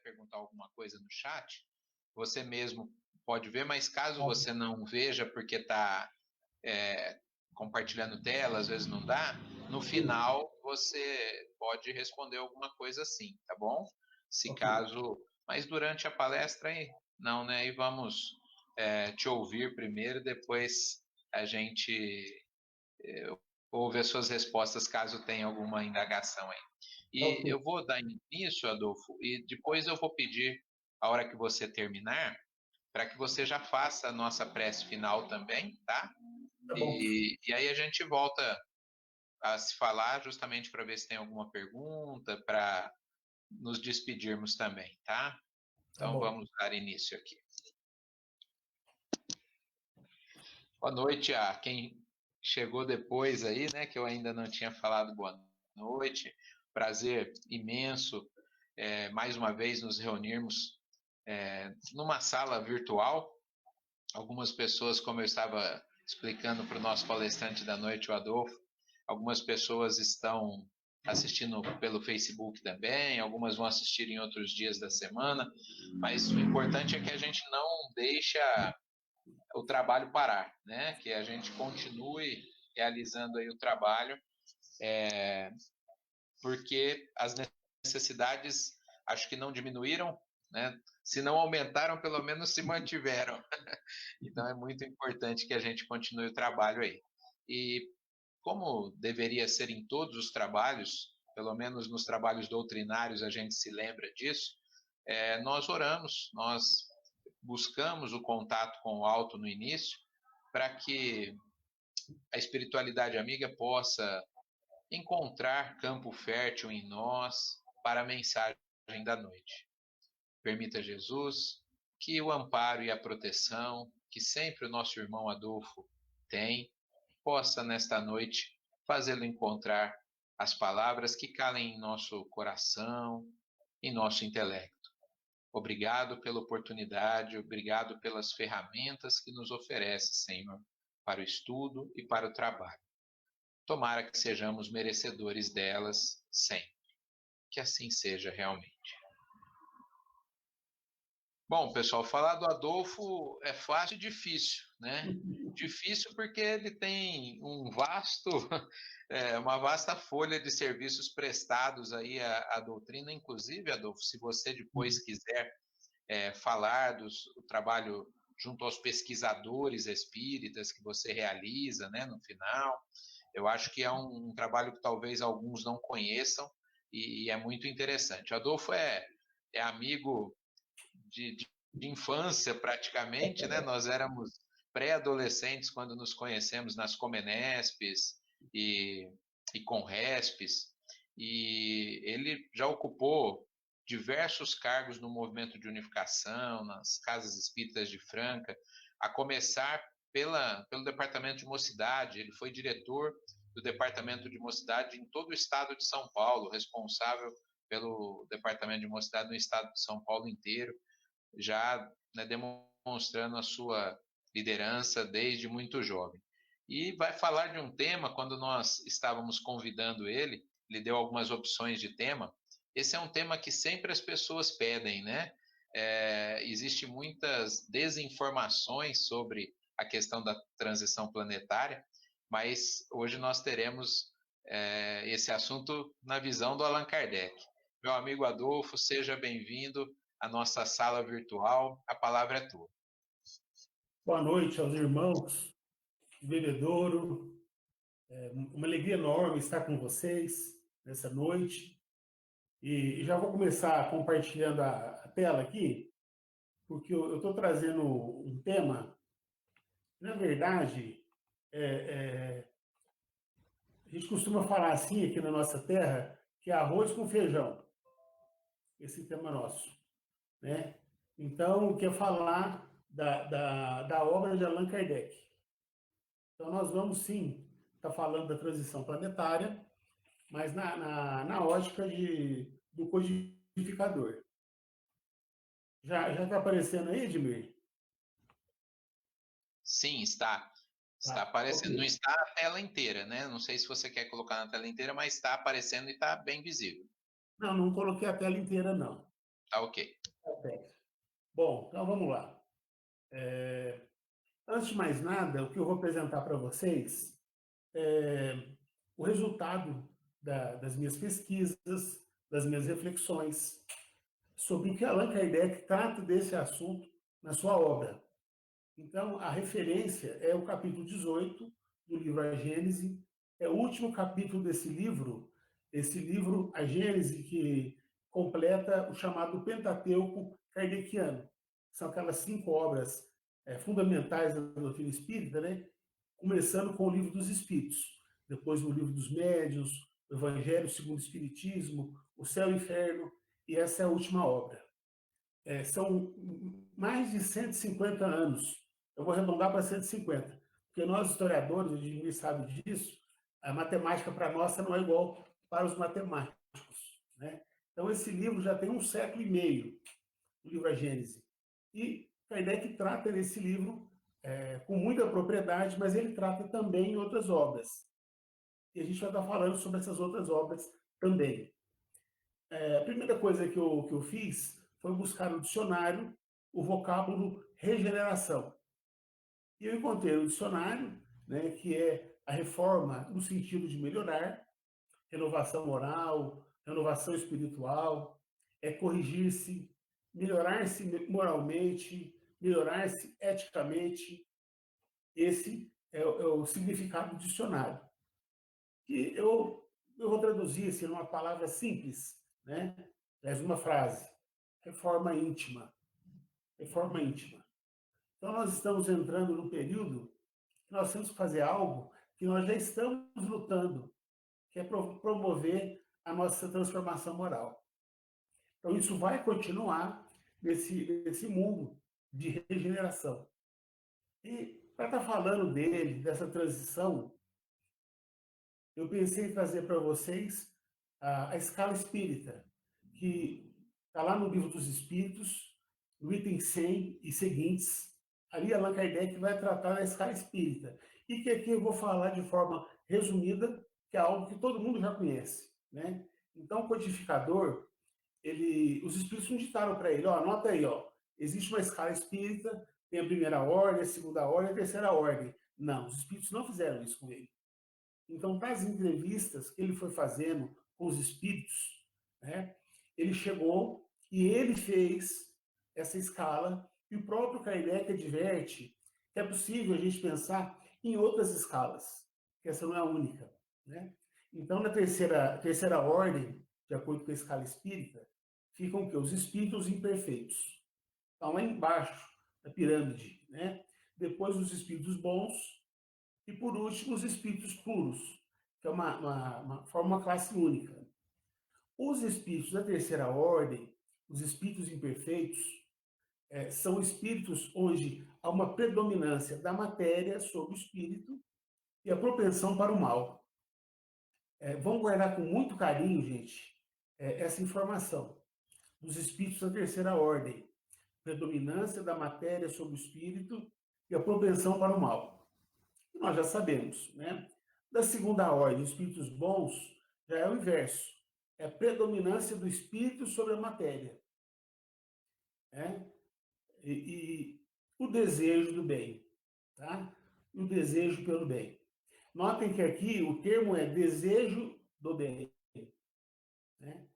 perguntar alguma coisa no chat, você mesmo pode ver, mas caso você não veja porque está compartilhando tela, às vezes não dá, no final você pode responder alguma coisa assim, tá bom? Se caso, mas durante a palestra não, né? E vamos te ouvir primeiro, depois a gente ouve as suas respostas caso tenha alguma indagação aí. E eu vou dar início, Adolfo, e depois eu vou pedir, a hora que você terminar, para que você já faça a nossa prece final também, tá? Tá bom. E aí a gente volta a se falar justamente para ver se tem alguma pergunta, para nos despedirmos também, tá? Então vamos dar início aqui. Boa noite a quem chegou depois aí, né? Que eu ainda não tinha falado boa noite. Prazer imenso, mais uma vez, nos reunirmos numa sala virtual. Algumas pessoas, como eu estava explicando para o nosso palestrante da noite, o Adolfo, algumas pessoas estão assistindo pelo Facebook também, algumas vão assistir em outros dias da semana, mas o importante é que a gente não deixa o trabalho parar, né? Que a gente continue realizando aí o trabalho, porque as necessidades acho que não diminuíram, né? Se não aumentaram, pelo menos se mantiveram. Então é muito importante que a gente continue o trabalho aí. E como deveria ser em todos os trabalhos, pelo menos nos trabalhos doutrinários a gente se lembra disso, nós oramos, nós buscamos o contato com o alto no início, para que a espiritualidade amiga possa encontrar campo fértil em nós para a mensagem da noite. Permita, Jesus, que o amparo e a proteção que sempre o nosso irmão Adolfo tem, possa nesta noite fazê-lo encontrar as palavras que calem em nosso coração, em nosso intelecto. Obrigado pela oportunidade, obrigado pelas ferramentas que nos oferece, Senhor, para o estudo e para o trabalho. Tomara que sejamos merecedores delas sempre. Que assim seja realmente. Bom, pessoal, falar do Adolfo é fácil e difícil, né? Difícil porque ele tem uma vasta folha de serviços prestados aí à doutrina, inclusive, Adolfo, se você depois quiser falar do trabalho junto aos pesquisadores espíritas que você realiza, né, no final, eu acho que é um trabalho que talvez alguns não conheçam e é muito interessante. O Adolfo é amigo de infância, praticamente, né? Nós éramos pré-adolescentes quando nos conhecemos nas Comenespes e Conrespes, e ele já ocupou diversos cargos no movimento de unificação, nas casas espíritas de Franca, a começar pelo departamento de mocidade. Ele foi diretor do departamento de mocidade em todo o estado de São Paulo, responsável pelo departamento de mocidade no estado de São Paulo inteiro, já, né, demonstrando a sua liderança desde muito jovem. E vai falar de um tema, quando nós estávamos convidando ele, ele deu algumas opções de tema. Esse é um tema que sempre as pessoas pedem, né? Existe muitas desinformações sobre a questão da transição planetária, mas hoje nós teremos esse assunto na visão do Allan Kardec. Meu amigo Adolfo, seja bem-vindo à nossa sala virtual. A palavra é tua. Boa noite aos irmãos de Bebedouro. É uma alegria enorme estar com vocês nessa noite. E já vou começar compartilhando a tela aqui, porque eu estou trazendo um tema. Na verdade, a gente costuma falar assim aqui na nossa terra, que é arroz com feijão. Esse tema nosso, né? Então, quer falar da obra de Allan Kardec. Então, nós vamos, sim, estar falando da transição planetária, mas na ótica do codificador. Já está aparecendo aí, Edmir? Sim, está. Está aparecendo. Não está a tela inteira, né? Não sei se você quer colocar na tela inteira, mas está aparecendo e está bem visível. Não coloquei a tela inteira, não. Tá ok. Perfeito. Bom, então vamos lá. Antes de mais nada, o que eu vou apresentar para vocês é o resultado das minhas pesquisas, das minhas reflexões sobre o que Allan Kardec trata desse assunto na sua obra. Então, a referência é o capítulo 18 do livro A Gênese, é o último capítulo desse livro, esse livro, A Gênese, que completa o chamado Pentateuco Kardeciano. São aquelas 5 obras fundamentais da doutrina espírita, né? Começando com o Livro dos Espíritos, depois o Livro dos Médiuns, o Evangelho segundo o Espiritismo, o Céu e o Inferno, e essa é a última obra. São mais de 150 anos. Eu vou arredondar para 150, porque nós, historiadores, a gente sabe disso, a matemática para nós não é igual para os matemáticos, né? Então, esse livro já tem 1,5 século, o livro A Gênese. E Kardec trata nesse livro com muita propriedade, mas ele trata também em outras obras. E a gente vai estar falando sobre essas outras obras também. A primeira coisa que eu fiz foi buscar no dicionário o vocábulo regeneração. E eu encontrei no dicionário, né, que é a reforma no sentido de melhorar, renovação moral, renovação espiritual, é corrigir-se, melhorar-se moralmente, melhorar-se eticamente. Esse é o significado do dicionário. E eu vou traduzir assim, numa palavra simples, né? Mas uma frase: reforma íntima. Reforma íntima. Então, nós estamos entrando num período que nós temos que fazer algo que nós já estamos lutando, que é promover a nossa transformação moral. Então, isso vai continuar nesse mundo de regeneração. E, para estar falando dele, dessa transição, eu pensei em trazer para vocês a escala espírita, que está lá no Livro dos Espíritos, no item 100 e seguintes. Ali, Allan Kardec vai tratar da escala espírita. E que aqui eu vou falar de forma resumida, que é algo que todo mundo já conhece, né? Então, o codificador, os espíritos não ditaram para ele: ó, anota aí, ó, existe uma escala espírita, tem a primeira ordem, a segunda ordem, a terceira ordem. Não, os espíritos não fizeram isso com ele. Então, das entrevistas que ele foi fazendo com os espíritos, né, ele chegou e ele fez essa escala, e o próprio Kardec adverte que é possível a gente pensar em outras escalas, que essa não é a única, né? Então, na terceira ordem, de acordo com a escala espírita, ficam o quê? Os espíritos imperfeitos. Estão lá embaixo da pirâmide, né? Depois, os espíritos bons, e, por último, os espíritos puros, que é uma classe única. Os espíritos da terceira ordem, os espíritos imperfeitos, são espíritos onde há uma predominância da matéria sobre o espírito e a propensão para o mal. Vamos guardar com muito carinho, gente, essa informação. Dos espíritos da terceira ordem, predominância da matéria sobre o espírito e a propensão para o mal. Nós já sabemos, né? Da segunda ordem, espíritos bons, já é o inverso. É a predominância do espírito sobre a matéria. Né? E o desejo do bem. Tá? O desejo pelo bem. Notem que aqui o termo é desejo do bem. Né?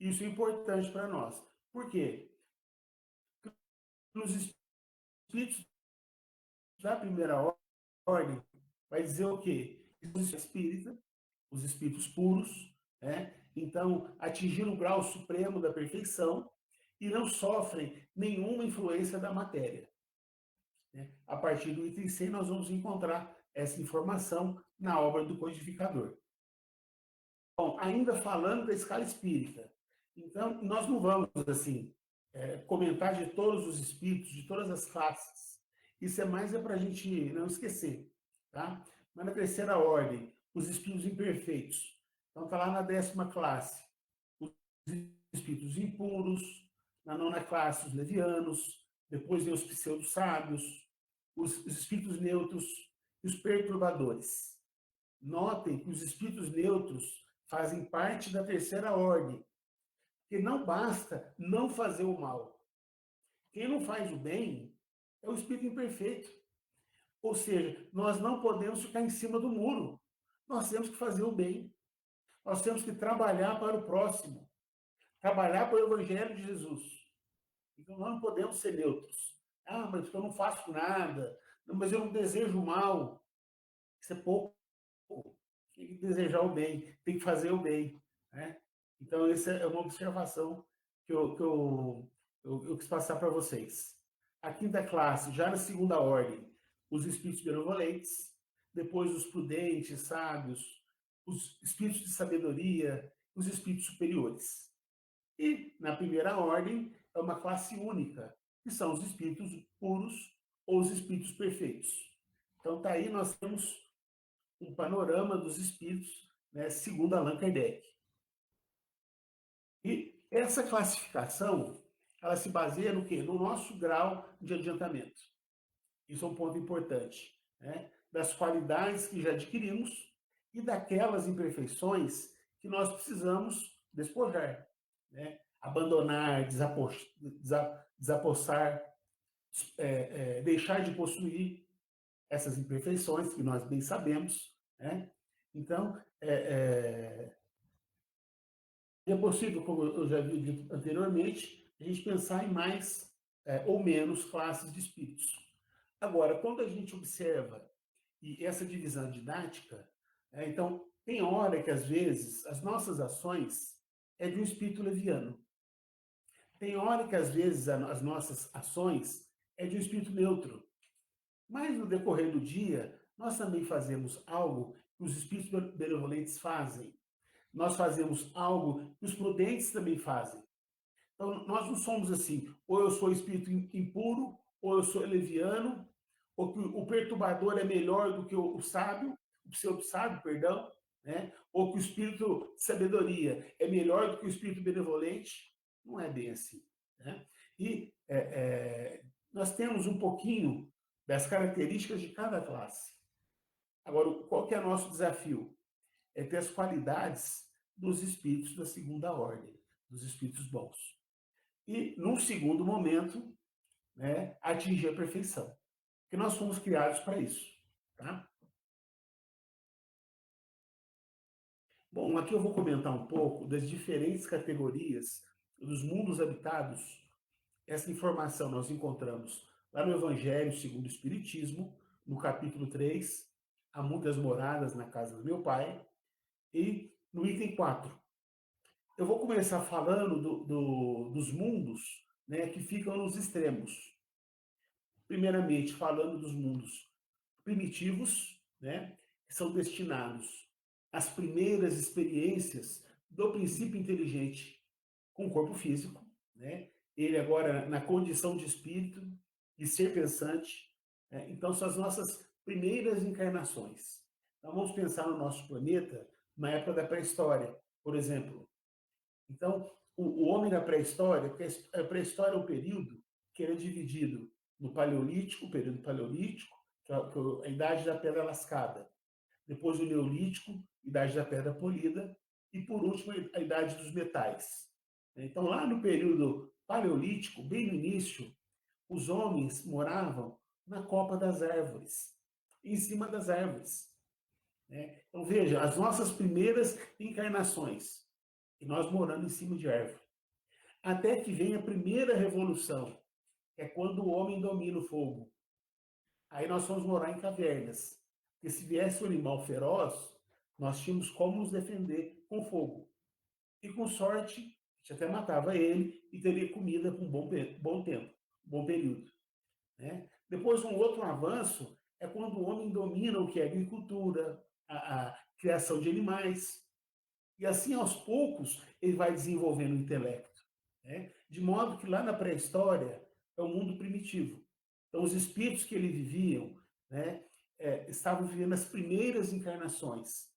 Isso é importante para nós. Por quê? Os espíritos da primeira ordem vai dizer o quê? Os espíritos puros, né? Então, atingiram o grau supremo da perfeição e não sofrem nenhuma influência da matéria. Né? A partir do item 100, nós vamos encontrar essa informação na obra do codificador. Bom, ainda falando da escala espírita, então, nós não vamos, assim, comentar de todos os espíritos, de todas as classes. Isso é mais para a gente não esquecer, tá? Mas na terceira ordem, os espíritos imperfeitos. Então, está lá na 10ª classe, os espíritos impuros, na 9ª classe, os levianos, depois vem os pseudo-sábios, os espíritos neutros e os perturbadores. Notem que os espíritos neutros fazem parte da terceira ordem. que não basta não fazer o mal. Quem não faz o bem é o espírito imperfeito. Ou seja, nós não podemos ficar em cima do muro. Nós temos que fazer o bem. Nós temos que trabalhar para o próximo. Trabalhar para o Evangelho de Jesus. Então, nós não podemos ser neutros. Ah, mas eu não faço nada. Não, mas eu não desejo mal. Isso é pouco. Tem que desejar o bem. Tem que fazer o bem. Né? Então, essa é uma observação que eu quis passar para vocês. A quinta classe, já na segunda ordem, os espíritos benevolentes, depois os prudentes, sábios, os espíritos de sabedoria, os espíritos superiores. E, na primeira ordem, é uma classe única, que são os espíritos puros ou os espíritos perfeitos. Então, tá aí, nós temos um panorama dos espíritos, né, segundo Allan Kardec. E essa classificação, ela se baseia no quê? No nosso grau de adiantamento. Isso é um ponto importante, né? Das qualidades que já adquirimos e daquelas imperfeições que nós precisamos despojar, né? Abandonar, desapossar, deixar de possuir essas imperfeições que nós bem sabemos, né? Então, é possível, como eu já havia dito anteriormente, a gente pensar em mais ou menos classes de espíritos. Agora, quando a gente observa e essa divisão didática, então, tem hora que, às vezes, as nossas ações é de um espírito leviano. Tem hora que, às vezes, as nossas ações é de um espírito neutro. Mas, no decorrer do dia, nós também fazemos algo que os espíritos benevolentes fazem. Nós fazemos algo que os prudentes também fazem. Então, nós não somos assim, ou eu sou espírito impuro, ou eu sou leviano, ou que o perturbador é melhor do que o sábio, o pseudo-sábio, perdão, né? Ou que o espírito de sabedoria é melhor do que o espírito benevolente. Não é bem assim. Né? E nós temos um pouquinho das características de cada classe. Agora, qual que é o nosso desafio? É ter as qualidades dos espíritos da segunda ordem, dos espíritos bons. E, num segundo momento, né, atingir a perfeição. Porque nós fomos criados para isso. Tá? Bom, aqui eu vou comentar um pouco das diferentes categorias dos mundos habitados. Essa informação nós encontramos lá no Evangelho segundo o Espiritismo, no capítulo 3, há muitas moradas na casa do meu pai, e no item 4. Eu vou começar falando dos mundos, né, que ficam nos extremos. Primeiramente, falando dos mundos primitivos, né, que são destinados às primeiras experiências do princípio inteligente com o corpo físico, né? Ele agora na condição de espírito, de ser pensante. Né? Então, são as nossas primeiras encarnações. Então, vamos pensar no nosso planeta na época da pré-história, por exemplo. Então, o homem da pré-história, porque a pré-história é um período que ele é dividido no Paleolítico, período Paleolítico, que é a idade da pedra lascada. Depois o Neolítico, idade da pedra polida. E, por último, a idade dos metais. Então, lá no período Paleolítico, bem no início, os homens moravam na copa das árvores, em cima das árvores. Então, veja, as nossas primeiras encarnações, e nós morando em cima de árvore. Até que vem a primeira revolução, que é quando o homem domina o fogo. Aí nós fomos morar em cavernas. Porque se viesse um animal feroz, nós tínhamos como nos defender com fogo. E com sorte, a gente até matava ele e teria comida por um bom tempo, um bom período. Né? Depois, um outro avanço é quando o homem domina o que é a agricultura, a criação de animais. E assim, aos poucos, ele vai desenvolvendo o intelecto. Né? De modo que lá na pré-história é um mundo primitivo. Então, os espíritos que ele viviam, né, estavam vivendo as primeiras encarnações.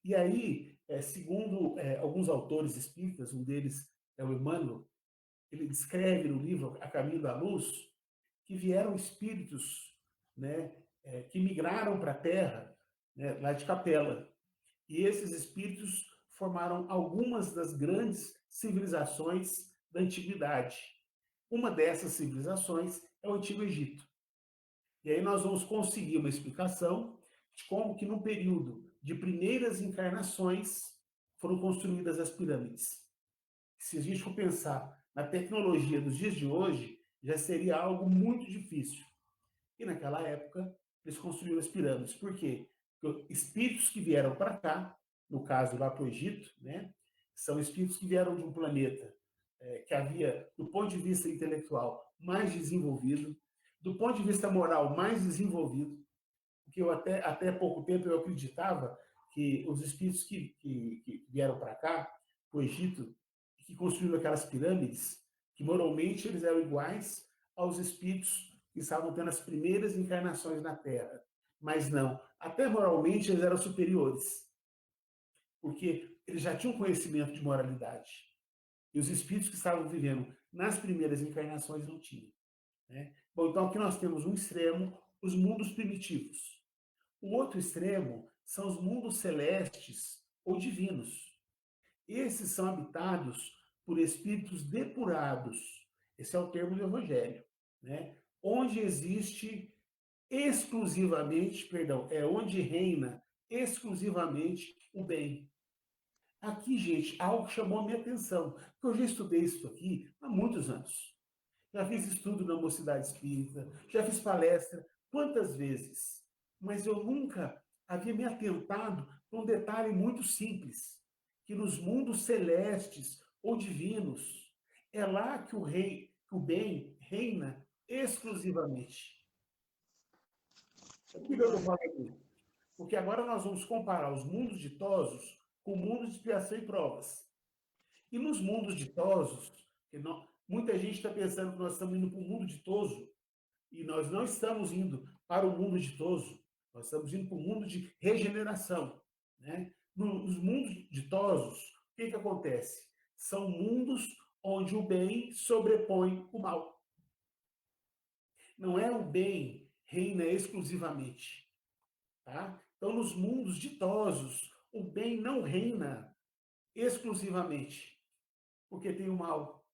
E aí, segundo alguns autores espíritas, um deles é o Emmanuel, ele descreve no livro A Caminho da Luz, que vieram espíritos, né, que migraram para a Terra, né, lá de Capela. E esses espíritos formaram algumas das grandes civilizações da antiguidade. Uma dessas civilizações é o Antigo Egito. E aí nós vamos conseguir uma explicação de como que no período de primeiras encarnações foram construídas as pirâmides. Se a gente for pensar na tecnologia dos dias de hoje, já seria algo muito difícil. E naquela época, eles construíram as pirâmides. Por quê? Porque espíritos que vieram para cá, no caso lá para o Egito, né, são espíritos que vieram de um planeta que havia, do ponto de vista intelectual, mais desenvolvido, do ponto de vista moral, mais desenvolvido, porque eu até pouco tempo eu acreditava que os espíritos que vieram para cá, para o Egito, que construíram aquelas pirâmides, que moralmente eles eram iguais aos espíritos que estavam tendo as primeiras encarnações na Terra. Mas não, até moralmente eles eram superiores, porque eles já tinham conhecimento de moralidade. E os espíritos que estavam vivendo nas primeiras encarnações não tinham. Né? Bom, então aqui nós temos um extremo, os mundos primitivos. O outro extremo são os mundos celestes ou divinos. Esses são habitados por espíritos depurados. Esse é o termo do Evangelho. Né? Onde existe exclusivamente, perdão, é onde reina exclusivamente o bem. Aqui, gente, algo chamou a minha atenção, porque eu já estudei isso aqui há muitos anos. Já fiz estudo na Mocidade Espírita, já fiz palestra, quantas vezes? Mas eu nunca havia me atentado para um detalhe muito simples, que nos mundos celestes ou divinos, é lá que o bem reina exclusivamente. Por que eu estou falando isso? Porque agora nós vamos comparar os mundos ditosos com o mundo de expiação e provas. E nos mundos ditosos, muita gente está pensando que nós estamos indo para o mundo ditoso, e nós não estamos indo para o mundo ditoso, nós estamos indo para o mundo de regeneração. Né? Nos mundos ditosos, o que acontece? São mundos onde o bem sobrepõe o mal. Não é o bem reina exclusivamente. Tá? Então, nos mundos ditosos, o bem não reina exclusivamente, porque tem o mal.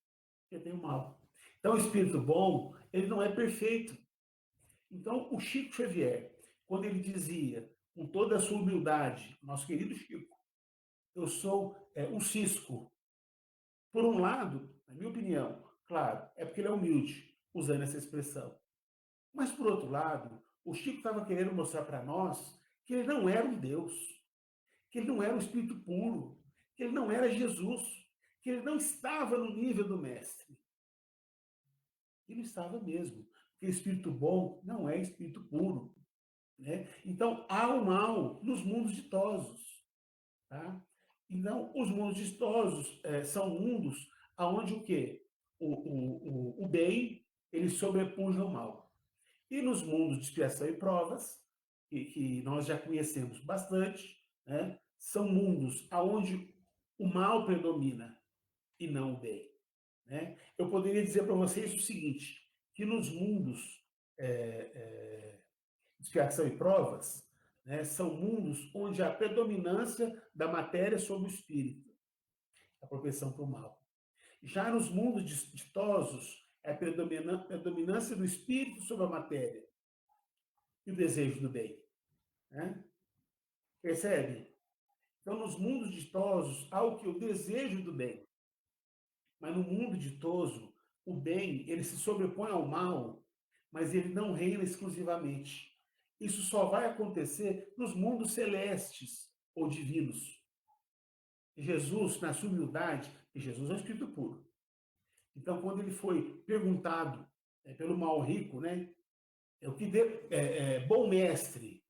Porque tem o mal. Então, o espírito bom, ele não é perfeito. Então, o Chico Xavier, quando ele dizia, com toda a sua humildade, nosso querido Chico, eu sou um cisco. Por um lado, na minha opinião, claro, é porque ele é humilde, usando essa expressão. Mas, por outro lado, o Chico estava querendo mostrar para nós que ele não era um Deus, que ele não era um espírito puro, que ele não era Jesus, que ele não estava no nível do mestre. Ele estava mesmo, porque espírito bom não é espírito puro. Né? Então, há o mal nos mundos ditosos. Tá? Então, os mundos ditosos são mundos onde o quê? O bem ele sobrepuja o mal. E nos mundos de expiação e provas, que nós já conhecemos bastante, né? São mundos onde o mal predomina e não o bem. Né? Eu poderia dizer para vocês o seguinte, que nos mundos de expiação e provas, né, são mundos onde há predominância da matéria sobre o espírito, a propensão para o mal. Já nos mundos ditosos, é a predominância do espírito sobre a matéria e o desejo do bem. Né? Percebe? Então, nos mundos ditosos, há o que? O desejo do bem. Mas no mundo ditoso, o bem, ele se sobrepõe ao mal, mas ele não reina exclusivamente. Isso só vai acontecer nos mundos celestes ou divinos. Jesus, na sua humildade, e Jesus é um espírito puro. Então, quando ele foi perguntado pelo mal rico, né, bom mestre,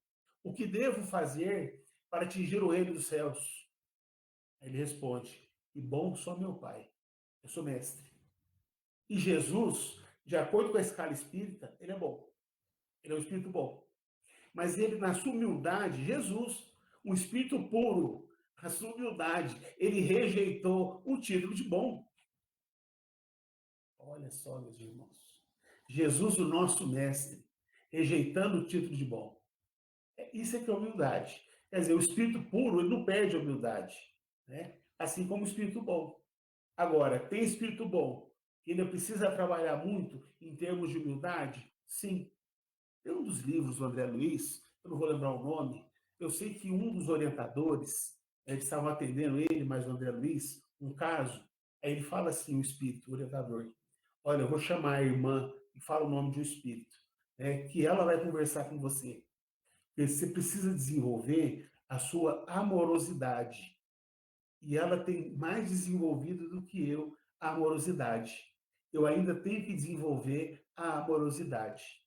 o que devo fazer para atingir o reino dos céus? Ele responde, e bom só meu Pai, eu sou mestre. E Jesus, de acordo com a escala espírita, ele é bom. Ele é um espírito bom. Mas ele, na sua humildade, Jesus, um espírito puro, na sua humildade, ele rejeitou o título de bom. Olha só, meus irmãos. Jesus, o nosso mestre, rejeitando o título de bom. Isso é que é humildade. Quer dizer, o espírito puro, ele não perde a humildade. Né? Assim como o espírito bom. Agora, tem espírito bom, que ainda precisa trabalhar muito em termos de humildade? Sim. Tem um dos livros do André Luiz, eu não vou lembrar o nome, eu sei que um dos orientadores, eles estavam atendendo ele, mais o André Luiz, um caso, aí ele fala assim, o espírito, o orientador, olha, eu vou chamar a irmã e fala o nome de um espírito, que ela vai conversar com você. Porque você precisa desenvolver a sua amorosidade. E ela tem mais desenvolvido do que eu a amorosidade. Eu ainda tenho que desenvolver a amorosidade.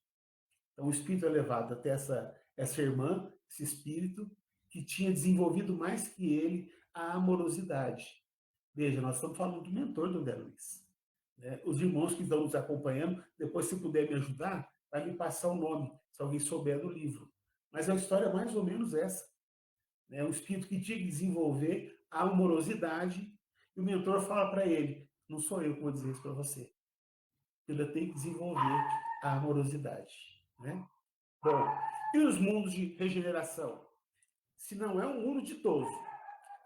Então, o espírito é levado até essa irmã, esse espírito, que tinha desenvolvido mais que ele a amorosidade. Veja, nós estamos falando do mentor do André Luiz. Né? Os irmãos que estão nos acompanhando, depois, se puder me ajudar, vai me passar o nome, se alguém souber do livro. Mas a história é mais ou menos essa. Né? Um espírito que tinha que desenvolver a amorosidade, e o mentor fala para ele: não sou eu que vou dizer isso para você. Ele tem que desenvolver a amorosidade. Né? Bom, e os mundos de regeneração? Se não é um mundo ditoso,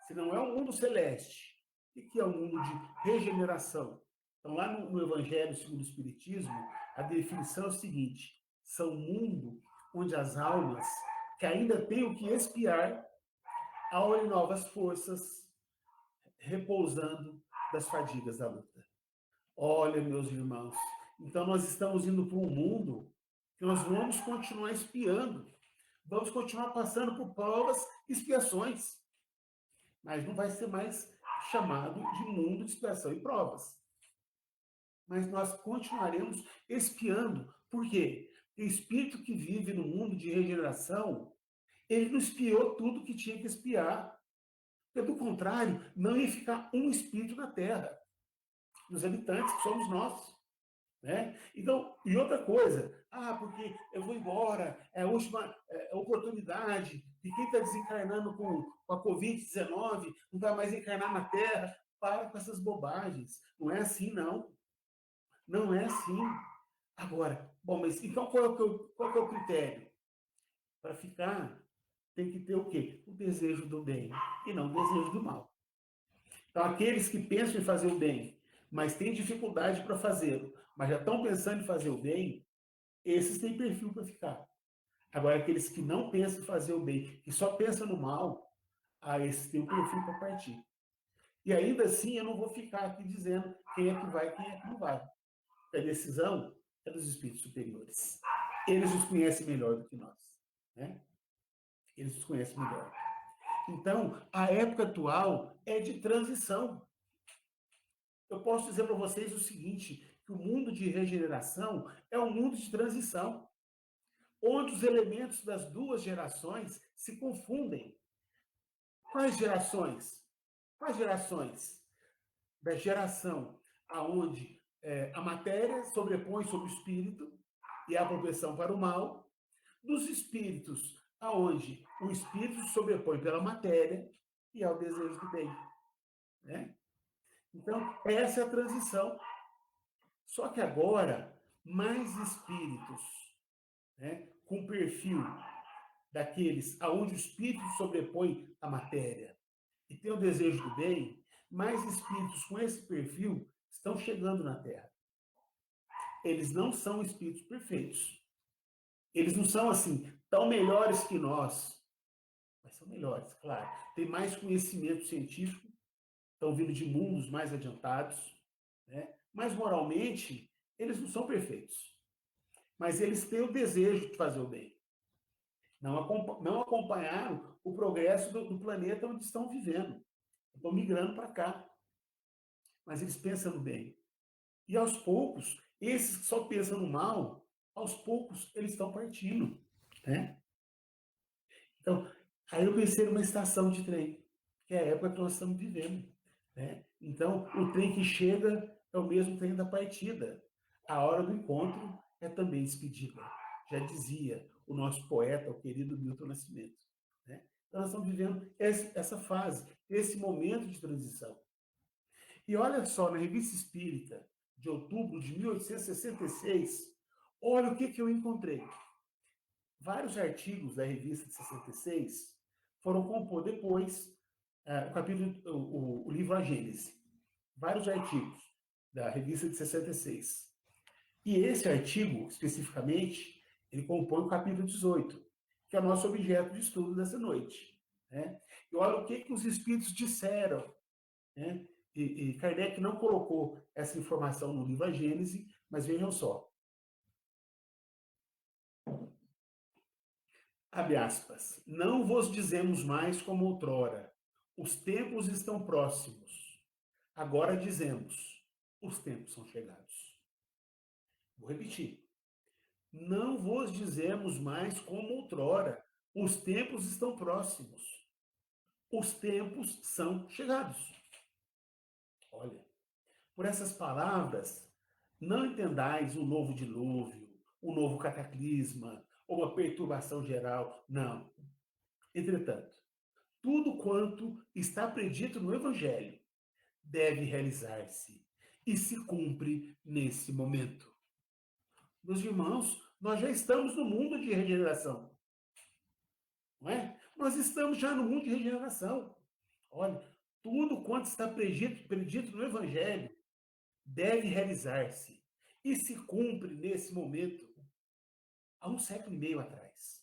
se não é um mundo celeste, o que é um mundo de regeneração? Então, lá no Evangelho segundo o Espiritismo, a definição é o seguinte: são um mundo onde as almas que ainda têm o que expiar aurem novas forças, repousando das fadigas da luta. Olha, meus irmãos, então nós estamos indo para um mundo que nós vamos continuar espiando, vamos continuar passando por provas e expiações, mas não vai ser mais chamado de mundo de expiação e provas. Mas nós continuaremos espiando. Por quê? O espírito que vive no mundo de regeneração, ele não espiou tudo que tinha que espiar. Porque, do contrário, não ia ficar um espírito na Terra, nos habitantes, que somos nós. Né? Então, e outra coisa, porque eu vou embora, é a última oportunidade, e quem está desencarnando com a Covid-19 não vai mais encarnar na Terra. Para com essas bobagens. Não é assim, não. Não é assim. Agora, bom, mas então qual que é o critério? Para ficar, tem que ter o quê? O desejo do bem e não o desejo do mal. Então, aqueles que pensam em fazer o bem, mas têm dificuldade para fazê-lo, mas já estão pensando em fazer o bem, esses têm perfil para ficar. Agora, aqueles que não pensam em fazer o bem, que só pensam no mal, esses têm um perfil para partir. E ainda assim, eu não vou ficar aqui dizendo quem é que vai e quem é que não vai. A decisão é dos espíritos superiores. Eles os conhecem melhor do que nós. Né? Eles os conhecem melhor. Então, a época atual é de transição. Eu posso dizer para vocês o seguinte, que o mundo de regeneração é um mundo de transição, onde os elementos das duas gerações se confundem. Quais gerações? Quais gerações? Da geração aonde a matéria sobrepõe sobre o espírito e há propensão para o mal, dos espíritos aonde o espírito se sobrepõe pela matéria e há o desejo do bem. Né? Então, essa é a transição. Só que agora, mais espíritos, né, com perfil daqueles aonde o espírito sobrepõe a matéria e tem o desejo do bem, mais espíritos com esse perfil estão chegando na Terra. Eles não são espíritos perfeitos. Eles não são, assim, tão melhores que nós, mas são melhores, claro. Tem mais conhecimento científico, estão vindo de mundos mais adiantados, né? Mas moralmente, eles não são perfeitos. Mas eles têm o desejo de fazer o bem. Não acompanharam o progresso do planeta onde estão vivendo. Estão migrando para cá. Mas eles pensam no bem. E aos poucos, esses que só pensam no mal, aos poucos eles estão partindo. Né? Então, aí eu pensei numa estação de trem, que é a época que nós estamos vivendo. Né? Então, o trem que chega é o mesmo trem da partida. A hora do encontro é também despedida. Já dizia o nosso poeta, o querido Milton Nascimento. Né? Então, nós estamos vivendo essa fase, esse momento de transição. E olha só, na Revista Espírita, de outubro de 1866, olha o que eu encontrei. Vários artigos da revista de 66 foram compor depois o livro A Gênese. vários artigos da revista de 66. E esse artigo, especificamente, ele compõe o capítulo 18, que é o nosso objeto de estudo dessa noite. Né? E olha o que os espíritos disseram. Né? E Kardec não colocou essa informação no livro A Gênese, mas vejam só. Abre aspas. Não vos dizemos mais como outrora. Os tempos estão próximos. Agora dizemos, os tempos são chegados. Vou repetir. Não vos dizemos mais como outrora. Os tempos estão próximos. Os tempos são chegados. Olha, por essas palavras, não entendais o novo dilúvio, o novo cataclisma, ou uma perturbação geral. Não. Entretanto, tudo quanto está predito no Evangelho deve realizar-se e se cumpre nesse momento. Meus irmãos, nós já estamos no mundo de regeneração. Não é? Nós estamos já no mundo de regeneração. Olha, tudo quanto está predito no Evangelho deve realizar-se e se cumpre nesse momento, há 1,5 século atrás,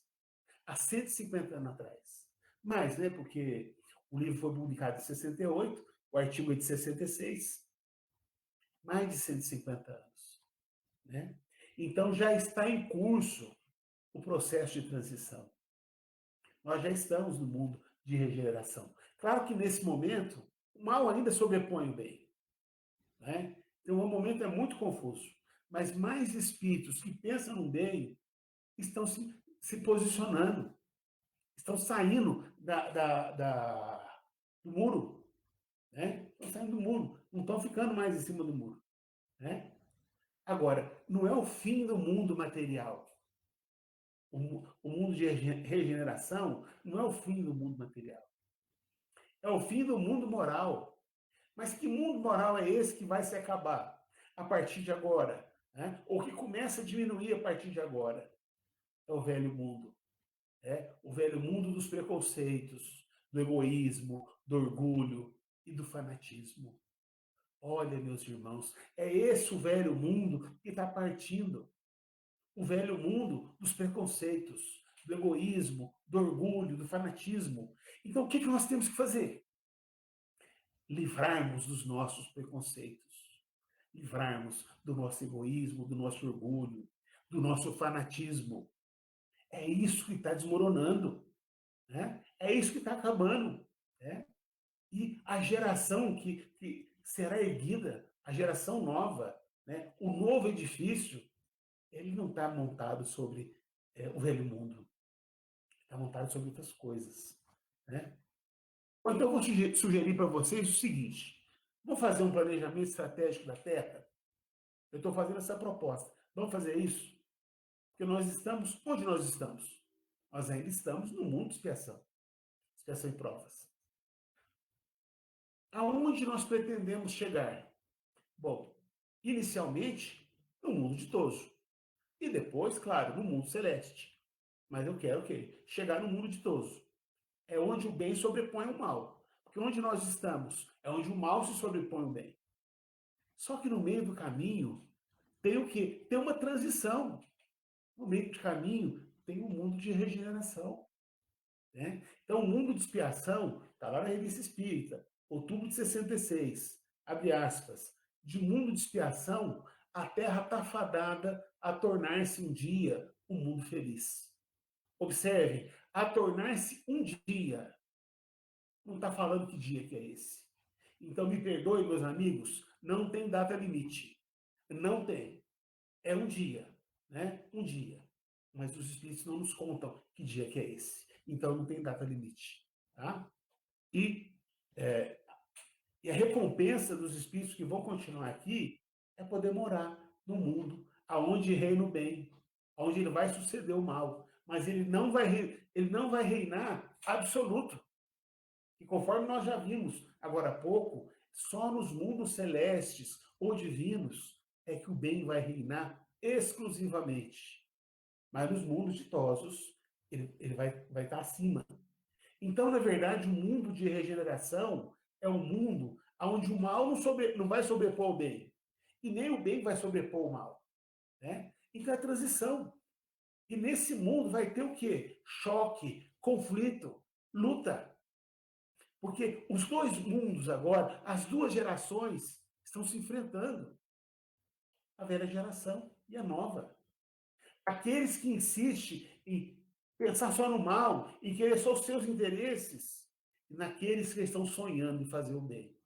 há 150 anos atrás. Mas, né, porque o livro foi publicado em 68, o artigo é de 66, mais de 150 anos. Né? Então, já está em curso o processo de transição. Nós já estamos no mundo de regeneração. Claro que, nesse momento, o mal ainda sobrepõe o bem. Né? Então, o momento é muito confuso. Mas mais espíritos que pensam no bem estão se posicionando, estão saindo do muro. Né? Estão saindo do muro, não estão ficando mais em cima do muro. Né? Agora, não é o fim do mundo material. O mundo de regeneração não é o fim do mundo material. É o fim do mundo moral. Mas que mundo moral é esse que vai se acabar a partir de agora? Né? Ou que começa a diminuir a partir de agora? É o velho mundo. O velho mundo dos preconceitos, do egoísmo, do orgulho e do fanatismo. Olha, meus irmãos, é esse o velho mundo que está partindo. O velho mundo dos preconceitos, do egoísmo, do orgulho, do fanatismo. Então, o que nós temos que fazer? Livrarmos dos nossos preconceitos. Livrarmos do nosso egoísmo, do nosso orgulho, do nosso fanatismo. É isso que está desmoronando. Né? É isso que está acabando. Né? E a geração que será erguida, a geração nova, né? O novo edifício, ele não está montado sobre o velho mundo. Está montado sobre outras coisas. Né? Então, eu vou sugerir para vocês o seguinte. Vamos fazer um planejamento estratégico da Terra? Eu estou fazendo essa proposta. Vamos fazer isso? Porque nós estamos... Onde nós estamos? Nós ainda estamos no mundo de expiação. Expiação e provas. Aonde nós pretendemos chegar? Bom, inicialmente, no mundo ditoso. E depois, claro, no mundo celeste. Mas eu quero o quê? Chegar no mundo ditoso. É onde o bem sobrepõe o mal. Porque onde nós estamos é onde o mal se sobrepõe o bem. Só que no meio do caminho tem o quê? Tem uma transição. No meio do caminho tem um mundo de regeneração. Né? Então, o mundo de expiação está lá na Revista Espírita, outubro de 66, abre aspas, de mundo de expiação, a Terra está fadada a tornar-se um dia um mundo feliz. Observe, a tornar-se um dia. Não está falando que dia que é esse. Então, me perdoe, meus amigos, não tem data limite. Não tem. É um dia, né? Um dia. Mas os espíritos não nos contam que dia que é esse. Então, não tem data limite. Tá? E a recompensa dos espíritos que vão continuar aqui é poder morar no mundo aonde reina o bem, onde ele vai suceder o mal. Mas ele não vai reinar absoluto. E conforme nós já vimos agora há pouco, só nos mundos celestes ou divinos é que o bem vai reinar exclusivamente. Mas nos mundos ditosos, ele vai estar acima. Então, na verdade, o mundo de regeneração é um mundo onde o mal não vai sobrepor o bem, e nem o bem vai sobrepor o mal. Né? Então é transição. E nesse mundo vai ter o quê? Choque, conflito, luta. Porque os dois mundos agora, as duas gerações, estão se enfrentando. A velha geração e a nova. Aqueles que insistem em pensar só no mal, em querer só os seus interesses, e naqueles que estão sonhando em fazer o bem.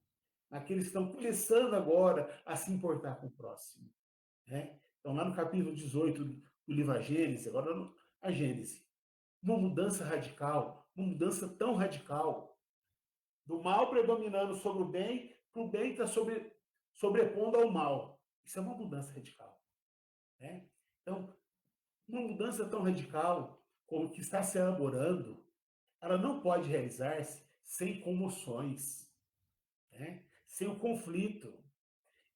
Naqueles que estão começando agora a se importar com o próximo. Né? Então, lá no capítulo 18 do livro A Gênese, agora a Gênese, uma mudança radical, uma mudança tão radical, do mal predominando sobre o bem, para o bem estar sobrepondo ao mal. Isso é uma mudança radical. Né? Então, uma mudança tão radical como que está se elaborando, ela não pode realizar-se sem comoções, né? Sem o conflito.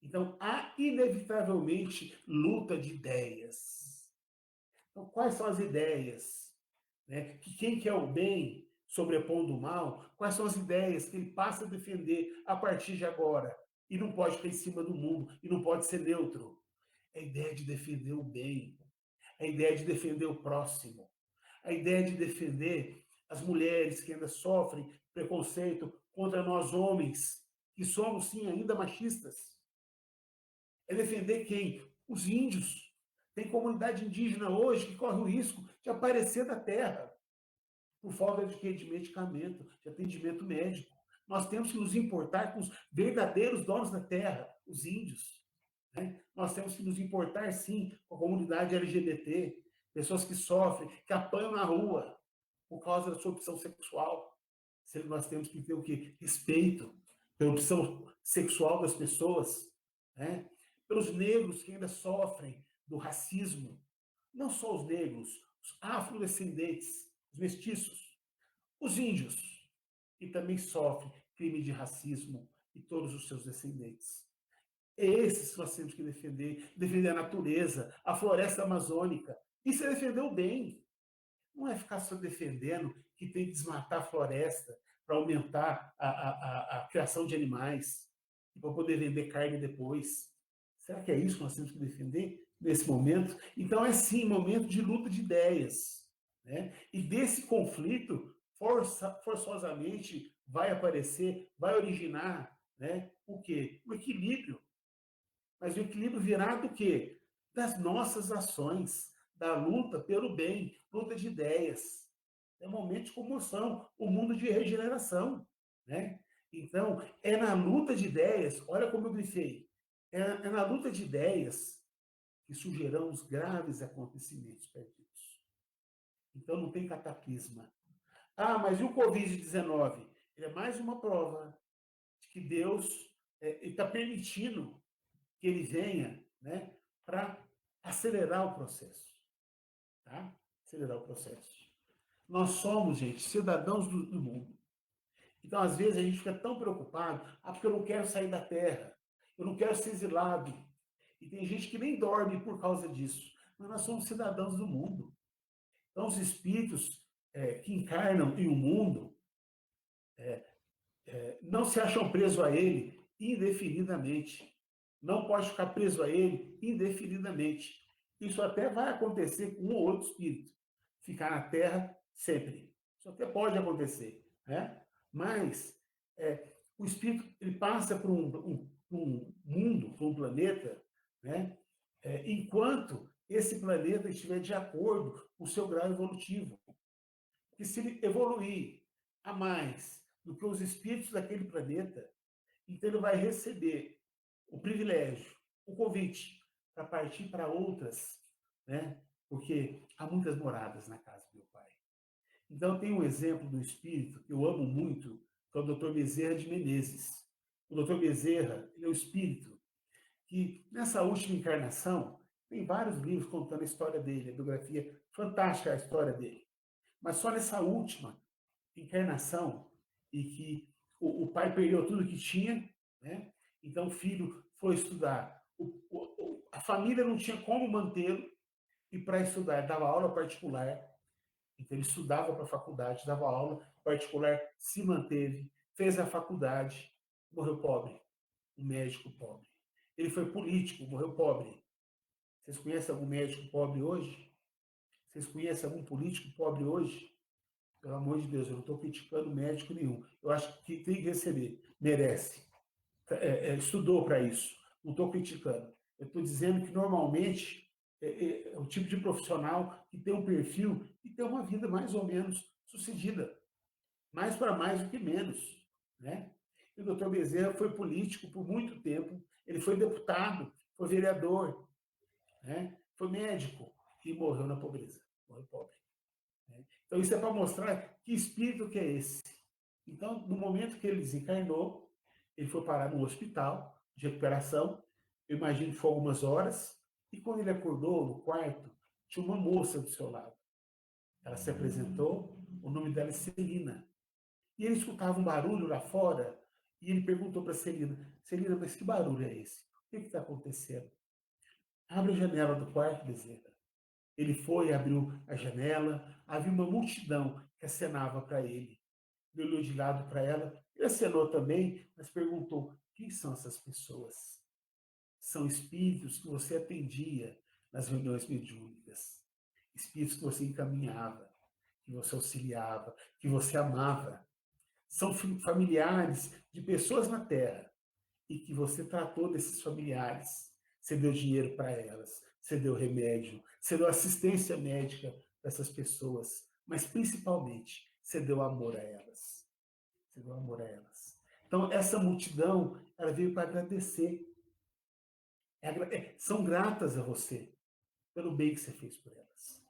Então, há inevitavelmente luta de ideias. Então, quais são as ideias? Né? Que quem quer o bem sobrepondo o mal, quais são as ideias que ele passa a defender a partir de agora? E não pode estar em cima do mundo, e não pode ser neutro. É a ideia de defender o bem, a ideia de defender o próximo, a ideia de defender as mulheres que ainda sofrem preconceito contra nós homens, que somos, sim, ainda machistas. É defender quem? Os índios. Tem comunidade indígena hoje que corre o risco de aparecer da terra por falta de quê? De medicamento, de atendimento médico. Nós temos que nos importar com os verdadeiros donos da terra, os índios. Né? Nós temos que nos importar, sim, com a comunidade LGBT, pessoas que sofrem, que apanham na rua por causa da sua opção sexual. Nós temos que ter o quê? Respeito pela opção sexual das pessoas. Né? Pelos negros que ainda sofrem do racismo. Não só os negros, os afrodescendentes, os mestiços, os índios, que também sofrem crime de racismo e todos os seus descendentes. Esses que nós temos que defender a natureza, a floresta amazônica. Isso é defender o bem. Não é ficar só defendendo que tem que desmatar a floresta para aumentar a criação de animais e para poder vender carne depois. Será que é isso que nós temos que defender nesse momento? Então, é sim momento de luta de ideias. Né? E desse conflito, forçosamente, vai aparecer, vai originar, né, o quê? O equilíbrio. Mas o equilíbrio virá do quê? Das nossas ações, da luta pelo bem, luta de ideias. É um momento de comoção, um mundo de regeneração. Né? Então, é na luta de ideias, olha como eu grifei, é na luta de ideias que surgirão os graves acontecimentos perdidos. Então, não tem cataclisma. Ah, mas e o Covid-19? Ele é mais uma prova de que Deus está permitindo que ele venha, né, para acelerar o processo. Tá? Acelerar o processo. Nós somos, gente, cidadãos do mundo. Então, às vezes, a gente fica tão preocupado, porque eu não quero sair da terra, eu não quero ser exilado. E tem gente que nem dorme por causa disso. Mas nós somos cidadãos do mundo. Então, os espíritos que encarnam em um mundo não se acham presos a ele indefinidamente. Não pode ficar preso a ele indefinidamente. Isso até vai acontecer com um ou outro espírito. Ficar na Terra sempre. Isso até pode acontecer. Né? Mas o espírito ele passa por um mundo, por um planeta, né? Enquanto esse planeta estiver de acordo com o seu grau evolutivo. E se ele evoluir a mais do que os espíritos daquele planeta, então ele vai receber o privilégio, o convite para partir para outras, né? Porque há muitas moradas na casa do meu pai. Então, tem um exemplo do espírito que eu amo muito, que é o Dr. Bezerra de Menezes. O Dr. Bezerra, ele é o espírito que, nessa última encarnação, tem vários livros contando a história dele, a biografia fantástica a história dele. Mas só nessa última encarnação, e que o pai perdeu tudo que tinha, né? Então o filho foi estudar. A família não tinha como mantê-lo, e para estudar dava aula particular. Então ele estudava para a faculdade, dava aula particular, se manteve, fez a faculdade, morreu pobre. Um médico pobre. Ele foi político, morreu pobre. Vocês conhecem algum médico pobre hoje? Vocês conhecem algum político pobre hoje? Pelo amor de Deus, eu não estou criticando médico nenhum. Eu acho que tem que receber, merece. Estudou para isso. Não estou criticando. Eu estou dizendo que, normalmente, é o tipo de profissional que tem um perfil e tem uma vida mais ou menos sucedida. Mais para mais do que menos. Né? E o doutor Bezerra foi político por muito tempo. Ele foi deputado, foi vereador, né? Foi médico e morreu na pobreza. Morreu pobre. Né? Então, isso é para mostrar que espírito que é esse. Então, no momento que ele desencarnou, ele foi parar num hospital de recuperação, eu imagino que foi algumas horas, e quando ele acordou no quarto, tinha uma moça do seu lado. Ela se apresentou, o nome dela é Celina. E ele escutava um barulho lá fora, e ele perguntou para Celina: Celina, mas que barulho é esse? O que está acontecendo? Abre a janela do quarto, Bezerra. Ele foi, abriu a janela, havia uma multidão que acenava para ele. Ele olhou de lado para ela, ele acenou também, mas perguntou: quem são essas pessoas? São espíritos que você atendia nas reuniões mediúnicas, espíritos que você encaminhava, que você auxiliava, que você amava. São familiares de pessoas na Terra e que você tratou desses familiares. Você deu dinheiro para elas, você deu remédio, você deu assistência médica para essas pessoas, mas principalmente você deu amor a elas. Você deu amor a elas. Então, essa multidão, ela veio para agradecer. São gratas a você pelo bem que você fez por elas.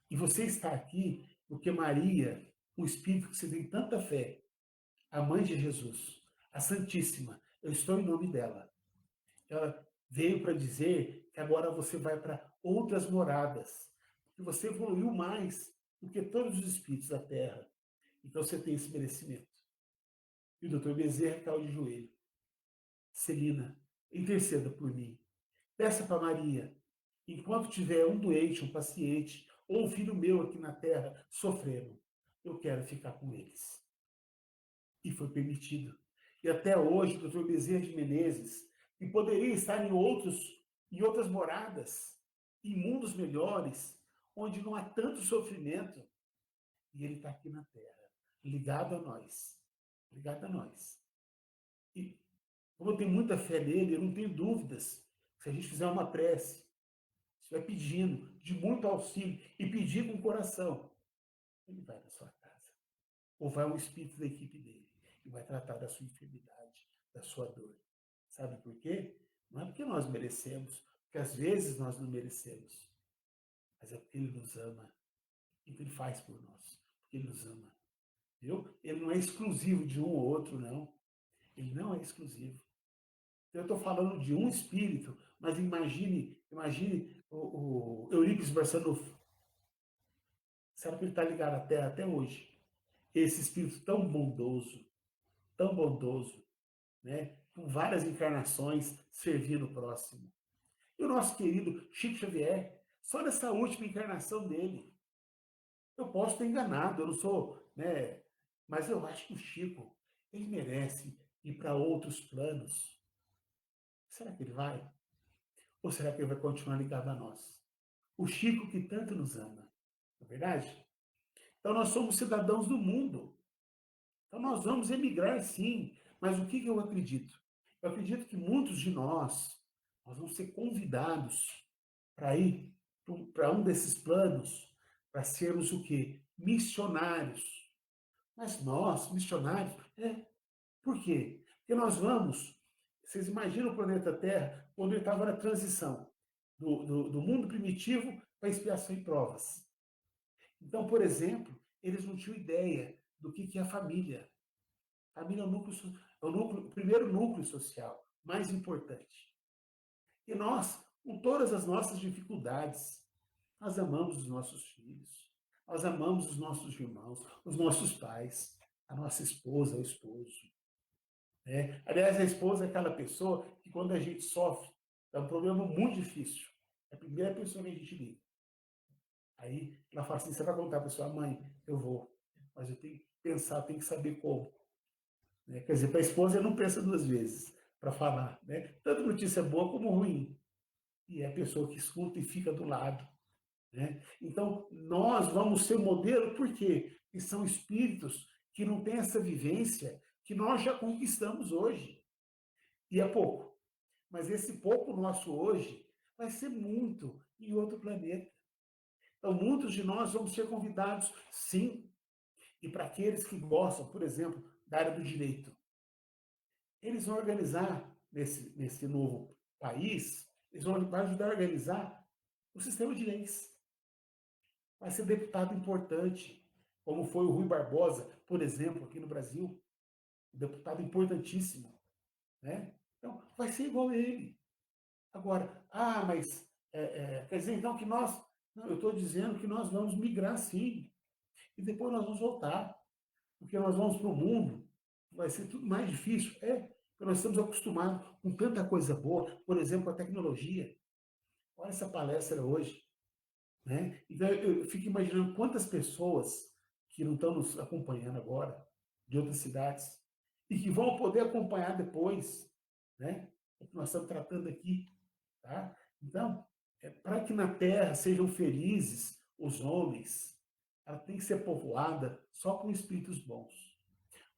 E você está aqui porque Maria, o Espírito que você tem tanta fé, a Mãe de Jesus, a Santíssima, eu estou em nome dela. Ela veio para dizer que agora você vai para outras moradas, que você evoluiu mais do que todos os espíritos da Terra. Então você tem esse merecimento. E o doutor Bezerra caiu de joelho. Celina, interceda por mim. Peça para Maria, enquanto tiver um doente, um paciente, ou um filho meu aqui na Terra sofrendo, eu quero ficar com eles. E foi permitido. E até hoje, o doutor Bezerra de Menezes, que poderia estar em outras moradas, em mundos melhores, onde não há tanto sofrimento, e ele está aqui na Terra, ligado a nós. Ligado a nós. E como eu tenho muita fé nele, eu não tenho dúvidas. Se a gente fizer uma prece, estiver pedindo de muito auxílio e pedir com o coração, ele vai na sua casa. Ou vai um espírito da equipe dele e vai tratar da sua enfermidade, da sua dor. Sabe por quê? Não é porque nós merecemos, porque às vezes nós não merecemos, mas é porque ele nos ama e ele faz por nós, porque ele nos ama. Viu? Ele não é exclusivo de um ou outro, não. Ele não é exclusivo. Eu estou falando de um espírito, mas imagine o Eurípides Barçanufo. Sabe que ele está ligado à Terra até hoje? Esse espírito tão bondoso, né? Com várias encarnações, servindo o próximo. E o nosso querido Chico Xavier, só nessa última encarnação dele. Eu posso ter enganado, eu não sou, né? Mas eu acho que o Chico, ele merece ir para outros planos. Será que ele vai? Ou será que ele vai continuar ligado a nós? O Chico que tanto nos ama, não é verdade? Então nós somos cidadãos do mundo. Então nós vamos emigrar sim. Mas o que eu acredito? Eu acredito que muitos de nós vamos ser convidados para ir para um desses planos, para sermos o quê? Missionários. Mas nós, missionários, por quê? Porque nós vamos, vocês imaginam o planeta Terra quando ele estava na transição do mundo primitivo para expiação e provas. Então, por exemplo, eles não tinham ideia do que é a família. A família é o primeiro núcleo social, mais importante. E nós, com todas as nossas dificuldades, nós amamos os nossos filhos, nós amamos os nossos irmãos, os nossos pais, a nossa esposa, o esposo. Né? Aliás, a esposa é aquela pessoa que, quando a gente sofre, é um problema muito difícil. É a primeira pessoa que a gente liga. Aí ela fala assim: você vai contar para sua mãe? Eu vou. Mas eu tenho que pensar, eu tenho que saber como. né? Quer dizer, para a esposa não pensa duas vezes para falar, né? Tanto notícia boa como ruim. E é a pessoa que escuta e fica do lado, né? Então, nós vamos ser modelo, por quê? Porque são espíritos que não têm essa vivência que nós já conquistamos hoje. E é pouco. Mas esse pouco nosso hoje vai ser muito em outro planeta. Então, muitos de nós vamos ser convidados, sim. E para aqueles que gostam, por exemplo, da área do direito, eles vão organizar nesse novo país, eles vão ajudar a organizar o sistema de leis. Vai ser deputado importante, como foi o Rui Barbosa, por exemplo, aqui no Brasil, um deputado importantíssimo, né? Então, vai ser igual a ele. Agora, mas quer dizer então que nós. Não, eu estou dizendo que nós vamos migrar sim. E depois nós vamos voltar. Porque nós vamos para o mundo, vai ser tudo mais difícil. Porque nós estamos acostumados com tanta coisa boa, por exemplo, a tecnologia. Olha essa palestra hoje. Né? Então, eu fico imaginando quantas pessoas que não estão nos acompanhando agora, de outras cidades, e que vão poder acompanhar depois, né? O que nós estamos tratando aqui. Tá? Então, para que na Terra sejam felizes os homens, ela tem que ser povoada só com espíritos bons.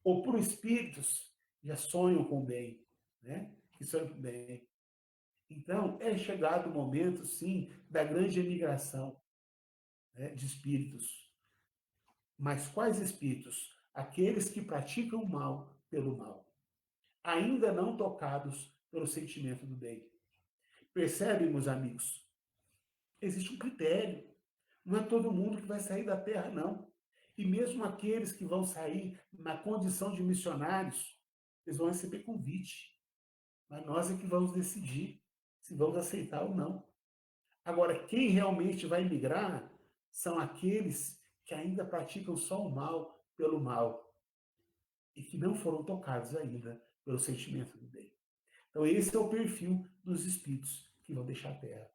Ou por espíritos que já sonham com o bem, né? Que sonham com o bem. Então, é chegado o momento, sim, da grande emigração, né, de espíritos. Mas quais espíritos? Aqueles que praticam o mal pelo mal, ainda não tocados pelo sentimento do bem. Percebem, meus amigos? Existe um critério. Não é todo mundo que vai sair da terra, não. E mesmo aqueles que vão sair na condição de missionários, eles vão receber convite. Mas nós é que vamos decidir se vamos aceitar ou não. Agora, quem realmente vai migrar são aqueles que ainda praticam só o mal pelo mal e que não foram tocados ainda pelo sentimento do bem. Então, esse é o perfil dos espíritos que vão deixar a Terra.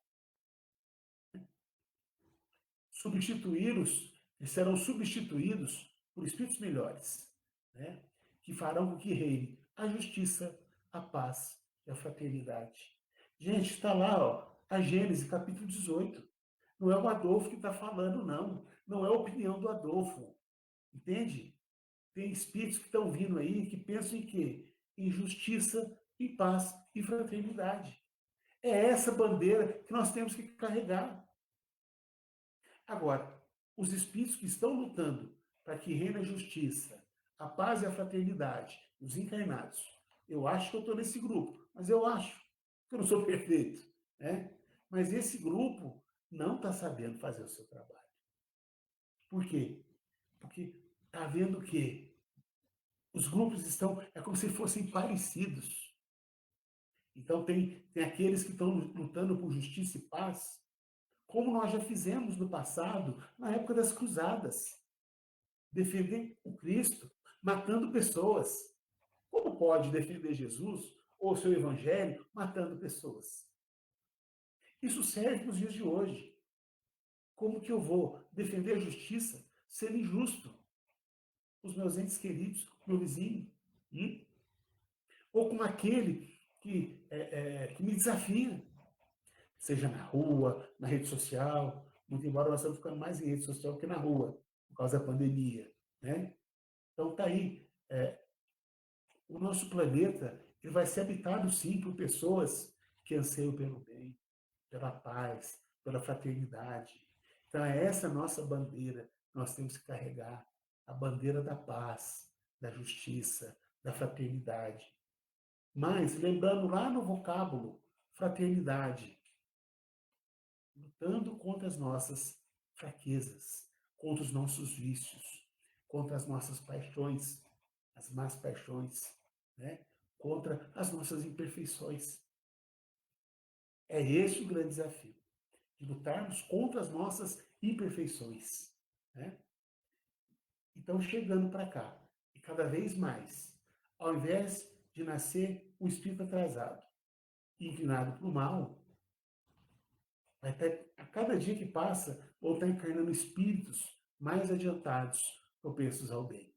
Substituí-los, eles serão substituídos por espíritos melhores, né? Que farão com que reine a justiça, a paz e a fraternidade. Gente, está lá, ó, a Gênesis, capítulo 18. Não é o Adolfo que está falando, não. Não é a opinião do Adolfo. Entende? Tem espíritos que estão vindo aí que pensam em quê? Em justiça, em paz e fraternidade. É essa bandeira que nós temos que carregar. Agora, os espíritos que estão lutando para que reine a justiça, a paz e a fraternidade, os encarnados, eu acho que eu estou nesse grupo, mas eu acho que eu não sou perfeito, né? Mas esse grupo não está sabendo fazer o seu trabalho. Por quê? Porque está vendo que os grupos estão, é como se fossem parecidos. Então, tem aqueles que estão lutando por justiça e paz, como nós já fizemos no passado, na época das cruzadas. Defender o Cristo, matando pessoas. Como pode defender Jesus ou seu evangelho matando pessoas? Isso serve para os dias de hoje. Como que eu vou defender a justiça sendo injusto? Os meus entes queridos, meu vizinho. Ou com aquele que me desafia, seja na rua, na rede social, muito embora nós estamos ficando mais em rede social que na rua, por causa da pandemia, né? Então está aí, o nosso planeta ele vai ser habitado sim por pessoas que anseiam pelo bem, pela paz, pela fraternidade. Então é essa nossa bandeira que nós temos que carregar, a bandeira da paz, da justiça, da fraternidade. Mas lembrando lá no vocábulo, fraternidade, lutando contra as nossas fraquezas, contra os nossos vícios, contra as nossas paixões, as más paixões, né? Contra as nossas imperfeições. É esse o grande desafio, de lutarmos contra as nossas imperfeições, né? Então, chegando para cá, e cada vez mais, ao invés de nascer o espírito atrasado, inclinado para o mal, vai ter, a cada dia que passa, vão estar encarnando espíritos mais adiantados, propensos ao bem.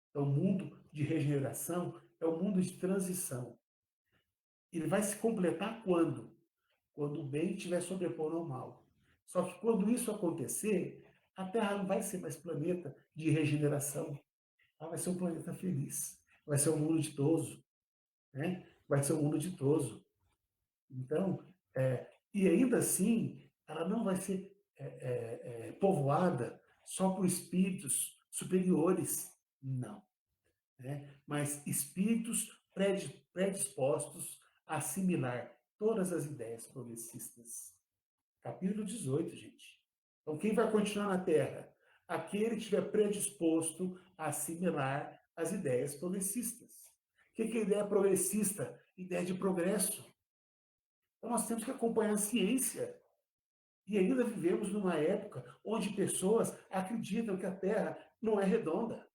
Então, o mundo de regeneração é o mundo de transição. Ele vai se completar quando? Quando o bem estiver sobrepondo ao mal. Só que quando isso acontecer, a Terra não vai ser mais planeta de regeneração. Ela vai ser um planeta feliz. Vai ser um mundo ditoso. Né? Vai ser um mundo ditoso. Então, e ainda assim, ela não vai ser povoada só por espíritos superiores. Não. Né? Mas espíritos predispostos a assimilar todas as ideias progressistas. Capítulo 18, gente. Então, quem vai continuar na Terra? Aquele que estiver predisposto a assimilar as ideias progressistas. O que é ideia progressista? Ideia de progresso. Então, nós temos que acompanhar a ciência. E ainda vivemos numa época onde pessoas acreditam que a Terra não é redonda.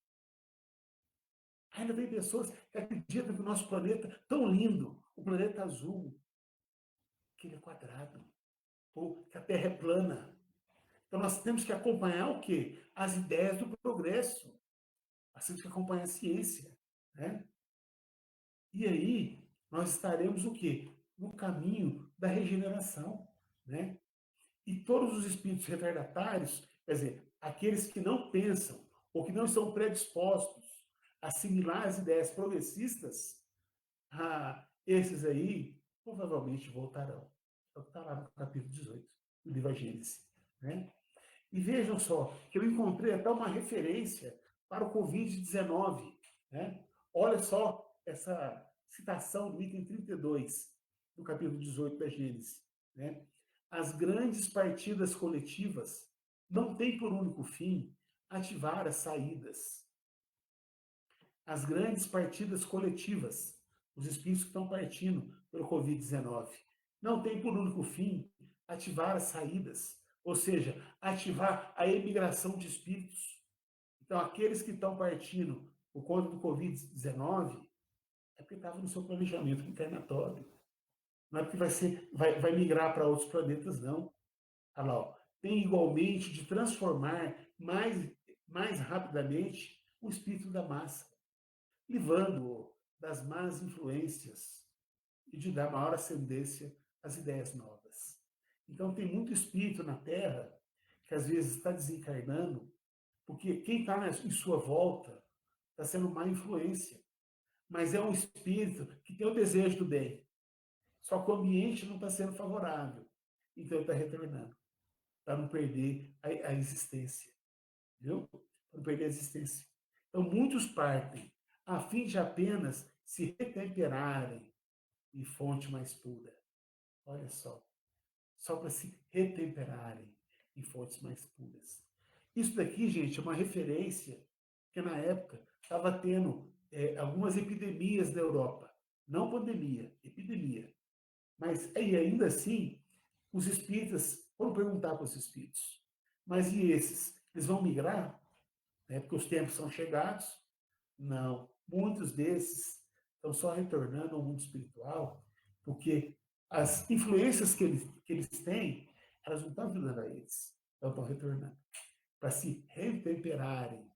Ainda tem pessoas que acreditam que o nosso planeta é tão lindo, o planeta azul, que ele é quadrado, ou que a Terra é plana. Então nós temos que acompanhar o quê? As ideias do progresso. Nós temos que acompanhar a ciência. Né? E aí nós estaremos o quê? No caminho da regeneração. Né? E todos os espíritos retardatários, quer dizer, aqueles que não pensam ou que não estão predispostos a assimilar as ideias progressistas, esses aí provavelmente voltarão. Está lá no capítulo 18 do livro Gênesis. Né? E vejam só, que eu encontrei até uma referência para o Covid-19. Né? Olha só essa citação do item 32 do capítulo 18 da Gênesis. Né? As grandes partidas coletivas não têm por único fim ativar as saídas. As grandes partidas coletivas, os espíritos que estão partindo pelo Covid-19, não têm por único fim ativar as saídas, ou seja, ativar a emigração de espíritos. Então, aqueles que estão partindo por conta do Covid-19 é porque estava no seu planejamento encarnatório. Não é porque vai migrar para outros planetas, não. Olha lá, ó. Tem igualmente de transformar mais rapidamente o espírito da massa, livrando-o das más influências e de dar maior ascendência às ideias novas. Então, tem muito espírito na Terra que às vezes está desencarnando, porque quem está em sua volta está sendo má influência, mas é um espírito que tem o desejo do bem. Só que o ambiente não está sendo favorável, então ele está retornando, para não perder a existência, viu? Para não perder a existência. Então, muitos partem a fim de apenas se retemperarem em fonte mais pura. Olha só para se retemperarem em fontes mais puras. Isso daqui, gente, é uma referência que na época estava tendo algumas epidemias na Europa. Não pandemia, epidemia. Mas ainda assim, os espíritas, vamos perguntar para os espíritos, mas e esses? Eles vão migrar? Porque os tempos são chegados? Não. Muitos desses estão só retornando ao mundo espiritual, porque as influências que eles têm, elas não estão ajudando a eles, elas estão retornando para se retemperarem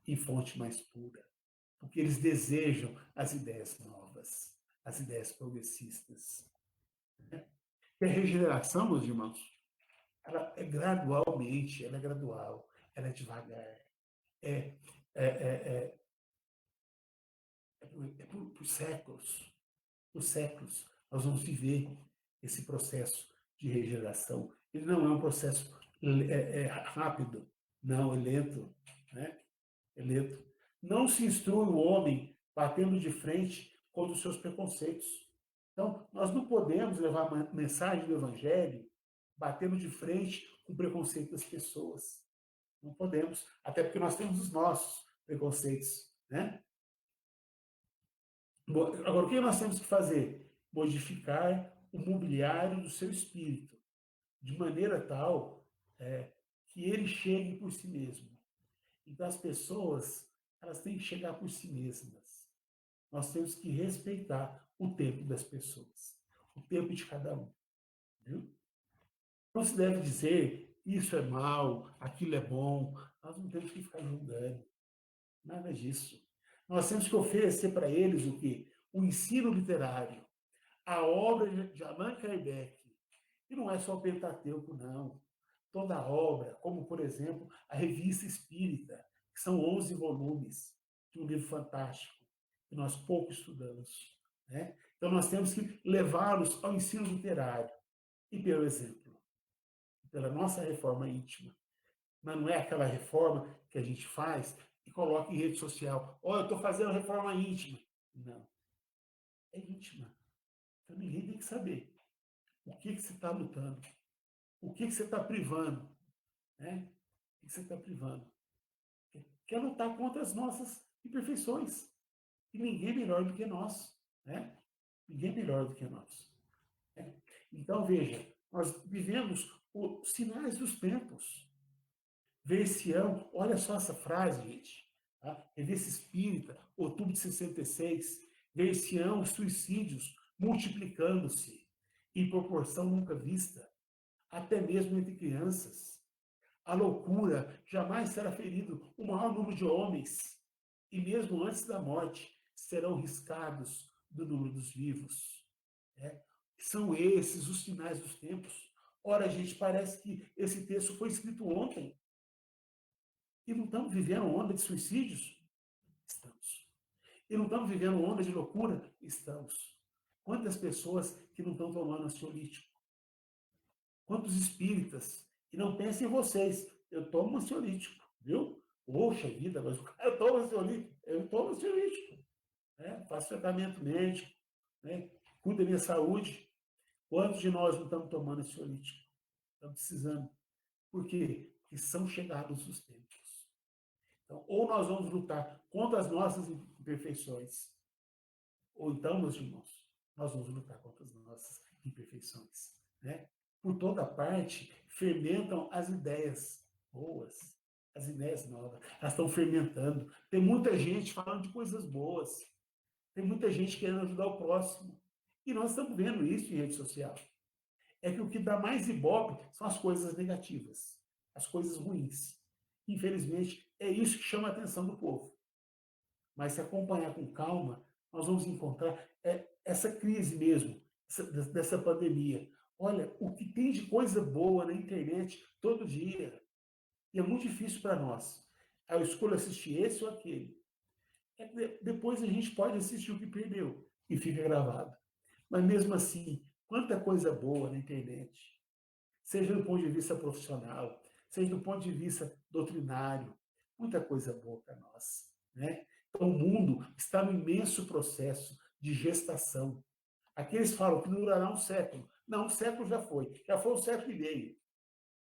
em fonte mais pura, porque eles desejam as ideias novas, as ideias progressistas. Né? E a regeneração, meus irmãos, ela é gradualmente, ela é gradual, ela é devagar, é, é, é, por séculos. Por séculos, nós vamos viver esse processo de regeneração. Ele não é um processo rápido, não, é lento. Né? É lento. Não se instrui o homem batendo de frente contra os seus preconceitos. Então, nós não podemos levar a mensagem do Evangelho batendo de frente com o preconceito das pessoas. Não podemos, até porque nós temos os nossos preconceitos. Né? Agora, o que nós temos que fazer? Modificar o mobiliário do seu espírito, de maneira tal que ele chegue por si mesmo. Então, as pessoas, elas têm que chegar por si mesmas. Nós temos que respeitar o tempo das pessoas, o tempo de cada um. Viu? Não se deve dizer isso é mal, aquilo é bom. Nós não temos que ficar julgando. Nada disso. Nós temos que oferecer para eles o quê? O ensino literário, a obra de Allan Kardec. E não é só o Pentateuco, não. Toda a obra, como, por exemplo, a Revista Espírita, que são 11 volumes de um livro fantástico, que nós pouco estudamos. Né? Então, nós temos que levá-los ao ensino literário e pelo exemplo, pela nossa reforma íntima. Mas não é aquela reforma que a gente faz e coloca em rede social. Eu estou fazendo reforma íntima. Não. É íntima. Então, ninguém tem que saber o que você está lutando, o que você está privando. Né? O que você está privando? Quer lutar contra as nossas imperfeições. E ninguém melhor do que nós. Né? Ninguém melhor do que nós. Né? Então, veja, nós vivemos os sinais dos tempos. Ver-se-ão, olha só essa frase, gente. Tá? Revista Espírita, outubro de 66. Ver-se-ão os suicídios multiplicando-se em proporção nunca vista, até mesmo entre crianças. A loucura jamais será ferido o maior número de homens, e mesmo antes da morte serão riscados do número dos vivos. Né? São esses os sinais dos tempos. Ora, gente, parece que esse texto foi escrito ontem. E não estamos vivendo onda de suicídios? Estamos. E não estamos vivendo onda de loucura? Estamos. Quantas pessoas que não estão tomando ansiolítico? Quantos espíritas? E não pensem em vocês. Eu tomo ansiolítico, viu? Poxa vida, mas o cara toma ansiolítico. Eu tomo ansiolítico. Né? Faço tratamento médico, né? Cuido da minha saúde. Quantos de nós não estamos tomando ansiolítico? Estamos precisando. Por quê? Porque são chegados os tempos. Então, ou nós vamos lutar contra as nossas imperfeições, ou então, meus irmãos, nós vamos lutar contra as nossas imperfeições. Né? Por toda parte, fermentam as ideias boas, as ideias novas. Elas estão fermentando. Tem muita gente falando de coisas boas. Tem muita gente querendo ajudar o próximo. E nós estamos vendo isso em rede social. É que o que dá mais ibope são as coisas negativas, as coisas ruins. Infelizmente, é isso que chama a atenção do povo. Mas se acompanhar com calma, nós vamos encontrar essa crise mesmo, dessa pandemia. Olha, o que tem de coisa boa na internet todo dia. E é muito difícil para nós. Eu escolho assistir esse ou aquele. Depois a gente pode assistir o que perdeu e fica gravado. Mas mesmo assim, quanta coisa boa na internet. Seja do ponto de vista profissional, seja do ponto de vista doutrinário. Muita coisa boa para nós. Né? Então, o mundo está num imenso processo de gestação. Aqueles falam que durará um século. Não, um século já foi. Já foi um século e meio.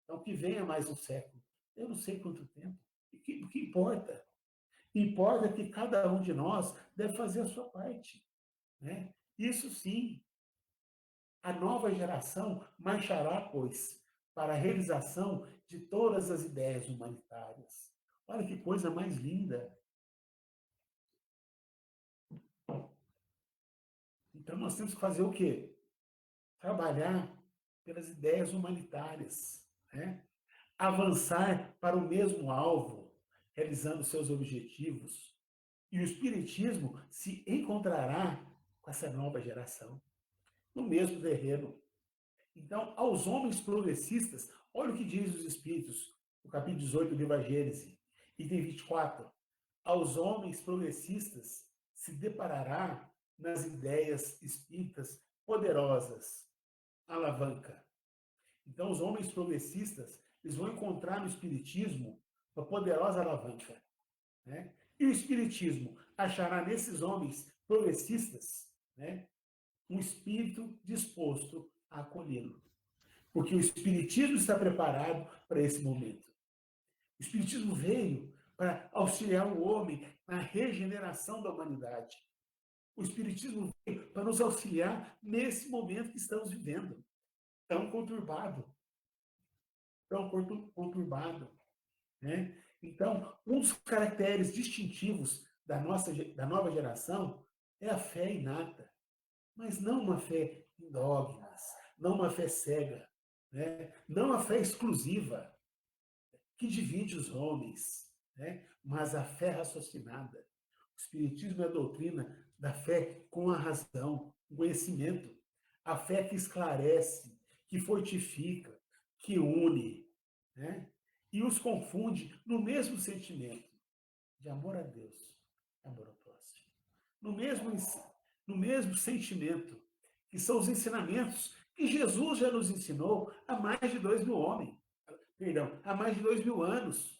Então, que venha mais um século. Eu não sei quanto tempo. O que importa? Importa que cada um de nós deve fazer a sua parte. Né? Isso sim. A nova geração marchará, pois, para a realização de todas as ideias humanitárias. Olha que coisa mais linda. Então, nós temos que fazer o quê? Trabalhar pelas ideias humanitárias. Né? Avançar para o mesmo alvo, realizando seus objetivos. E o Espiritismo se encontrará com essa nova geração, no mesmo terreno. Então, aos homens progressistas, olha o que diz os Espíritos, no capítulo 18 do livro A Gênese, item 24. Aos homens progressistas se deparará nas ideias espíritas poderosas, alavanca. Então, os homens progressistas, eles vão encontrar no Espiritismo uma poderosa alavanca. Né? E o Espiritismo achará nesses homens progressistas, né, um espírito disposto a acolhê-lo. Porque o Espiritismo está preparado para esse momento. O Espiritismo veio para auxiliar o homem na regeneração da humanidade. O Espiritismo veio para nos auxiliar nesse momento que estamos vivendo, tão conturbado. Tão conturbado. Né? Então, um dos caracteres distintivos da nova geração é a fé inata, mas não uma fé em dogmas, não uma fé cega, né? Não a fé exclusiva, que divide os homens, né? Mas a fé raciocinada. O Espiritismo é a doutrina da fé com a razão, o conhecimento. A fé que esclarece, que fortifica, que une, né? E os confunde no mesmo sentimento de amor a Deus, amor ao próximo. No mesmo, no mesmo sentimento, que são os ensinamentos que Jesus já nos ensinou há mais de 2.000 homens, perdão, há mais de 2.000 anos.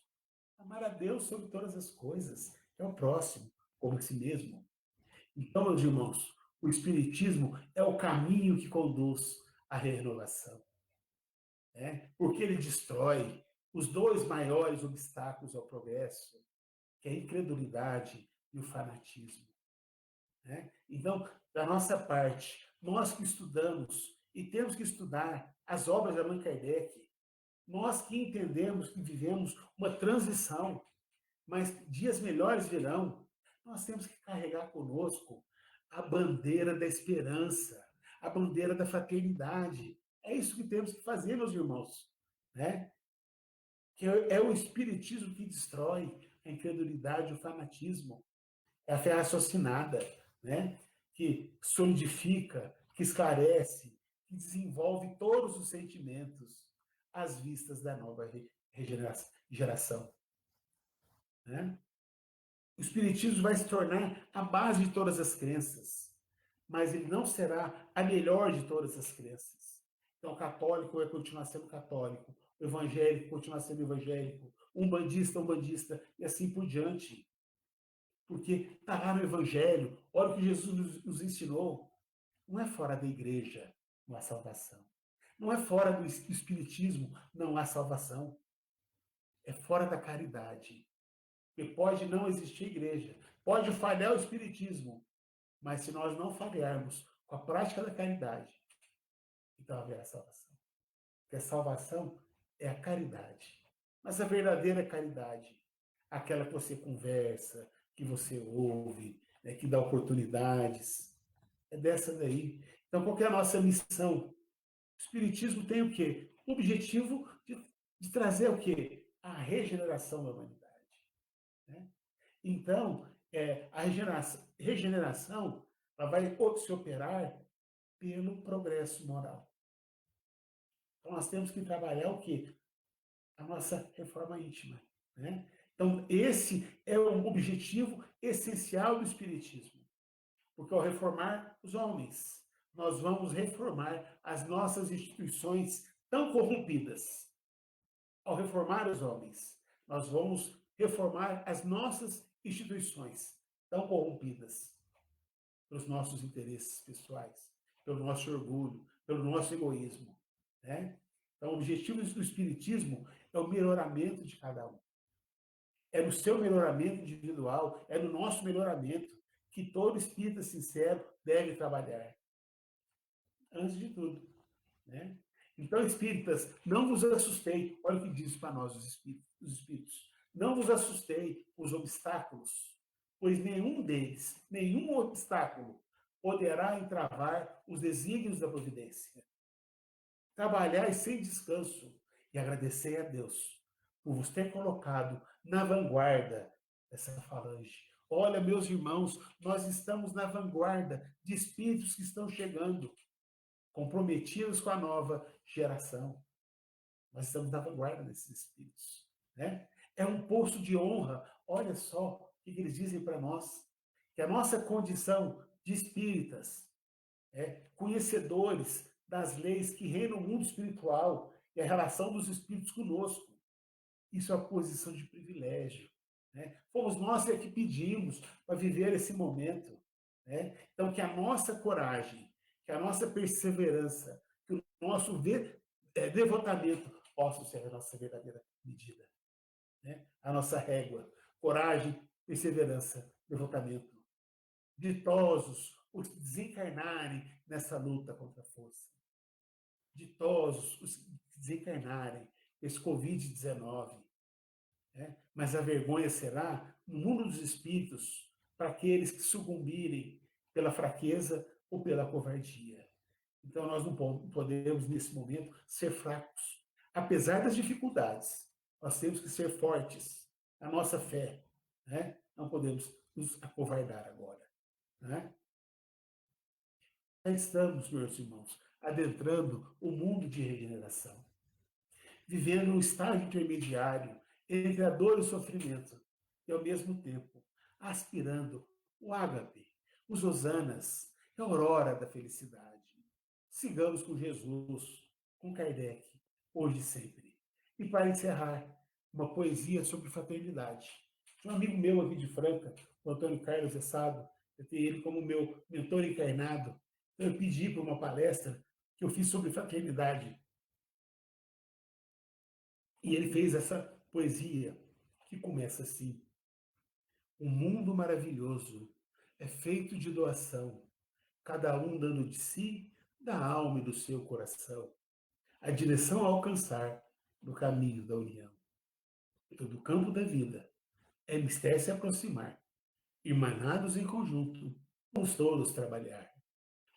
Amar a Deus sobre todas as coisas, é o próximo, como a si mesmo. Então, meus irmãos, o Espiritismo é o caminho que conduz à renovação, né? Porque ele destrói os dois maiores obstáculos ao progresso, que é a incredulidade e o fanatismo, né? Então, da nossa parte, nós que estudamos e temos que estudar as obras de Allan Kardec, nós que entendemos que vivemos uma transição, mas dias melhores virão, nós temos que carregar conosco a bandeira da esperança, a bandeira da fraternidade. É isso que temos que fazer, meus irmãos, né? Que é o espiritismo que destrói a incredulidade, o fanatismo. É a fé raciocinada, né? Que solidifica, que esclarece, que desenvolve todos os sentimentos às vistas da nova geração, né? O Espiritismo vai se tornar a base de todas as crenças, mas ele não será a melhor de todas as crenças. Então, o católico vai continuar sendo católico, o evangélico continuar sendo evangélico, umbandista, e assim por diante. Porque está lá no Evangelho, olha o que Jesus nos ensinou. Não é fora da igreja, não há salvação. Não é fora do Espiritismo, não há salvação. É fora da caridade. Porque pode não existir igreja, pode falhar o Espiritismo, mas se nós não falharmos com a prática da caridade, então haverá salvação. Porque a salvação é a caridade. Mas a verdadeira caridade, aquela que você conversa, que você ouve, né, que dá oportunidades, é dessa daí. Então, qual que é a nossa missão? O Espiritismo tem o quê? O objetivo de trazer o quê? A regeneração da humanidade, né? Então, a regeneração ela vai se operar pelo progresso moral. Então, nós temos que trabalhar o quê? A nossa reforma íntima, né? Então, esse é o objetivo essencial do Espiritismo. Porque ao reformar os homens, nós vamos reformar as nossas instituições tão corrompidas. Ao reformar os homens, nós vamos reformar as nossas instituições tão corrompidas pelos nossos interesses pessoais, pelo nosso orgulho, pelo nosso egoísmo, né? Então, o objetivo do Espiritismo é o melhoramento de cada um. É no seu melhoramento individual, é no nosso melhoramento que todo espírita sincero deve trabalhar. Antes de tudo, né? Então, espíritas, não vos assustei. Olha o que diz para nós os espíritos. Não vos assustei os obstáculos, pois nenhum deles, nenhum obstáculo, poderá entravar os desígnios da providência. Trabalhai sem descanso e agradecei a Deus por vos ter colocado na vanguarda dessa falange. Olha, meus irmãos, nós estamos na vanguarda de espíritos que estão chegando, comprometidos com a nova geração. Nós estamos na vanguarda desses espíritos, né? É um posto de honra. Olha só o que eles dizem para nós, que a nossa condição de espíritas, conhecedores das leis que reinam no mundo espiritual e a relação dos espíritos conosco. Isso é uma posição de privilégio, né? Fomos nós que pedimos para viver esse momento, né? Então, que a nossa coragem, que a nossa perseverança, que o nosso devotamento possam ser a nossa verdadeira medida, né? A nossa régua. Coragem, perseverança, devotamento. Ditosos os que desencarnarem nessa luta contra a força. Ditosos os que desencarnarem esse Covid-19. Né? Mas a vergonha será no mundo dos espíritos para aqueles que sucumbirem pela fraqueza ou pela covardia. Então, nós não podemos, nesse momento, ser fracos. Apesar das dificuldades, nós temos que ser fortes. A nossa fé, né? Não podemos nos acovardar agora, né? Já estamos, meus irmãos, adentrando o mundo de regeneração, vivendo um estágio intermediário entre a dor e o sofrimento, e ao mesmo tempo aspirando o ágape, os hosanas, a aurora da felicidade. Sigamos com Jesus, com Kardec, hoje e sempre. E para encerrar, uma poesia sobre fraternidade. Um amigo meu aqui de Franca, o Antônio Carlos Essado, eu tenho ele como meu mentor encarnado. Eu pedi para uma palestra que eu fiz sobre fraternidade. E ele fez essa poesia que começa assim: um mundo maravilhoso é feito de doação, cada um dando de si, da alma e do seu coração, a direção a alcançar no caminho da união. Do campo da vida é mistério se aproximar, irmanados em conjunto, vamos todos trabalhar,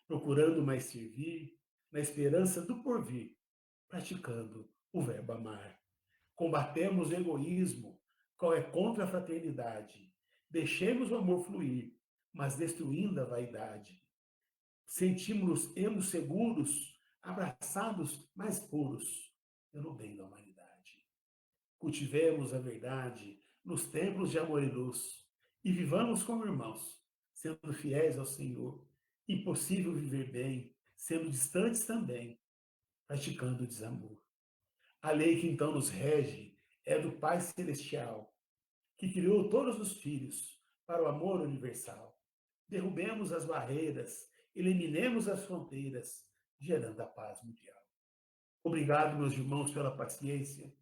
procurando mais servir, na esperança do porvir, praticando o verbo amar. Combatemos o egoísmo, qual é contra a fraternidade. Deixemos o amor fluir, mas destruindo a vaidade. Sentimos-nos seguros, abraçados, mais puros, pelo bem da humanidade. Cultivemos a verdade nos templos de amor e luz, e vivamos como irmãos, sendo fiéis ao Senhor. Impossível viver bem, sendo distantes também, praticando o desamor. A lei que então nos rege é do Pai Celestial, que criou todos os filhos para o amor universal. Derrubemos as barreiras, eliminemos as fronteiras, gerando a paz mundial. Obrigado, meus irmãos, pela paciência.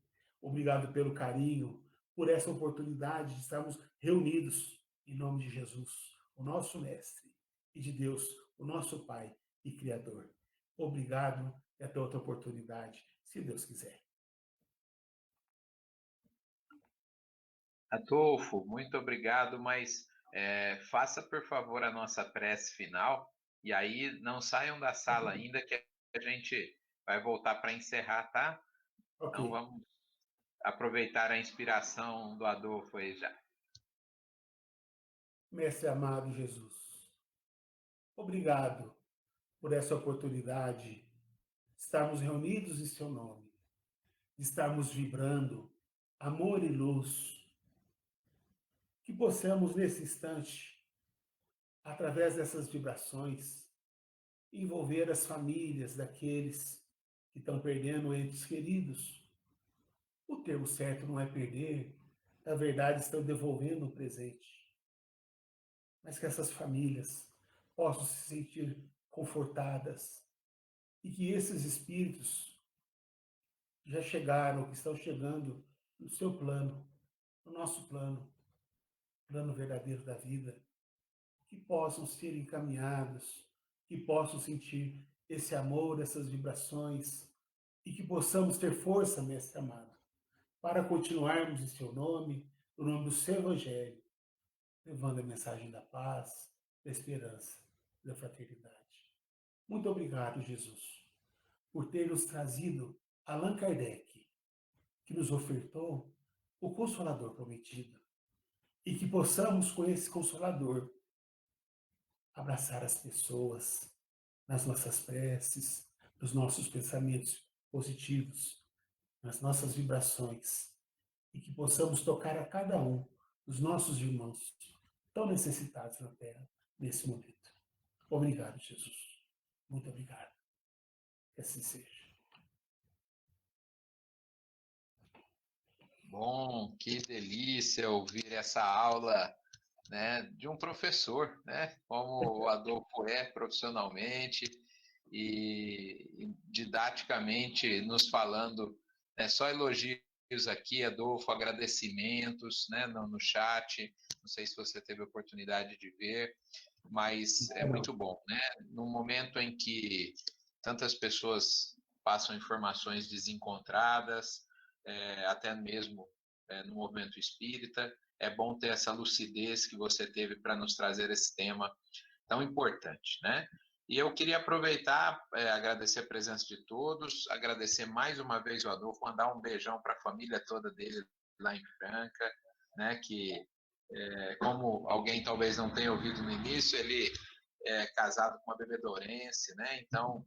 Obrigado pelo carinho, por essa oportunidade de estarmos reunidos em nome de Jesus, o nosso Mestre, e de Deus, o nosso Pai e Criador. Obrigado e até outra oportunidade, se Deus quiser. Adolfo, muito obrigado, mas faça, por favor, a nossa prece final, e aí não saiam da sala ainda, que a gente vai voltar para encerrar, tá? Ok. Então vamos aproveitar a inspiração do Adolfo aí já. Mestre amado Jesus, obrigado por essa oportunidade de estarmos reunidos em seu nome, de estarmos vibrando amor e luz, que possamos nesse instante, através dessas vibrações, envolver as famílias daqueles que estão perdendo entes queridos. O termo certo não é perder, na verdade estão devolvendo o presente. Mas que essas famílias possam se sentir confortadas e que esses espíritos que já chegaram, que estão chegando no seu plano, no nosso plano, plano verdadeiro da vida, que possam ser encaminhados, que possam sentir esse amor, essas vibrações, e que possamos ter força, Mestre amado, para continuarmos em seu nome, no nome do seu Evangelho, levando a mensagem da paz, da esperança, da fraternidade. Muito obrigado, Jesus, por ter nos trazido Allan Kardec, que nos ofertou o Consolador prometido, e que possamos, com esse Consolador, abraçar as pessoas nas nossas preces, nos nossos pensamentos positivos, nas nossas vibrações, e que possamos tocar a cada um dos nossos irmãos tão necessitados na Terra nesse momento. Obrigado, Jesus. Muito obrigado. Que assim seja. Bom, que delícia ouvir essa aula, né, de um professor, né, como o Adolfo é profissionalmente e didaticamente nos falando, né, só elogios aqui, Adolfo, agradecimentos, né, no chat. Não sei se você teve a oportunidade de ver, mas é muito bom, né? No momento em que tantas pessoas passam informações desencontradas, até mesmo no movimento espírita, é bom ter essa lucidez que você teve para nos trazer esse tema tão importante, né? E eu queria aproveitar, agradecer a presença de todos, agradecer mais uma vez o Adolfo, mandar um beijão para a família toda dele lá em Franca, né? Que Como alguém talvez não tenha ouvido no início, ele é casado com uma bebedorense, né? Então,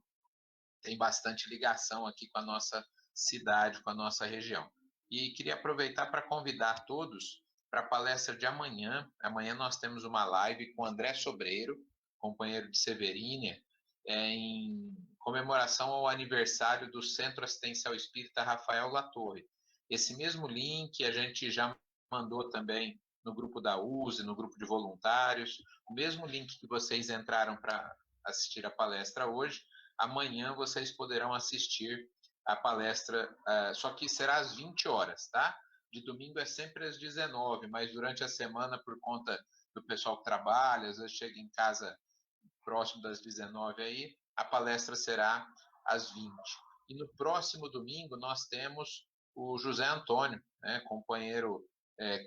tem bastante ligação aqui com a nossa cidade, com a nossa região. E queria aproveitar para convidar todos para a palestra de amanhã. Amanhã nós temos uma live com André Sobreiro, companheiro de Severínia, em comemoração ao aniversário do Centro Assistencial Espírita Rafael Latorre. Esse mesmo link a gente já mandou também no grupo da USE, no grupo de voluntários, o mesmo link que vocês entraram para assistir a palestra hoje, amanhã vocês poderão assistir a palestra, só que será às 20 horas, tá? De domingo é sempre às 19, mas durante a semana, por conta do pessoal que trabalha, às vezes chega em casa próximo das 19 aí, a palestra será às 20. E no próximo domingo nós temos o José Antônio, né, companheiro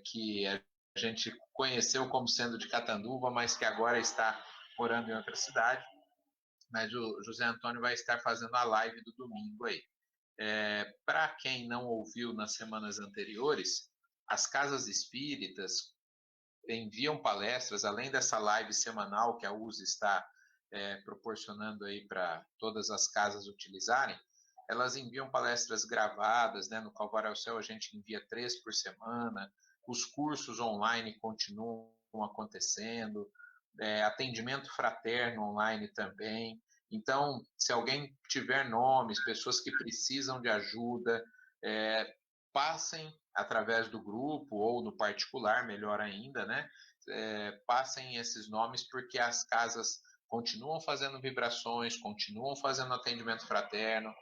que a gente conheceu como sendo de Catanduva, mas que agora está morando em outra cidade. Mas o José Antônio vai estar fazendo a live do domingo aí. Para quem não ouviu nas semanas anteriores, as casas espíritas enviam palestras, além dessa live semanal que a USE está proporcionando aí para todas as casas utilizarem, elas enviam palestras gravadas, né? No Calvário ao Céu a gente envia 3 por semana, os cursos online continuam acontecendo, atendimento fraterno online também. Então, se alguém tiver nomes, pessoas que precisam de ajuda, passem através do grupo ou no particular, melhor ainda, né? Passem esses nomes, porque as casas continuam fazendo vibrações, continuam fazendo atendimento fraterno,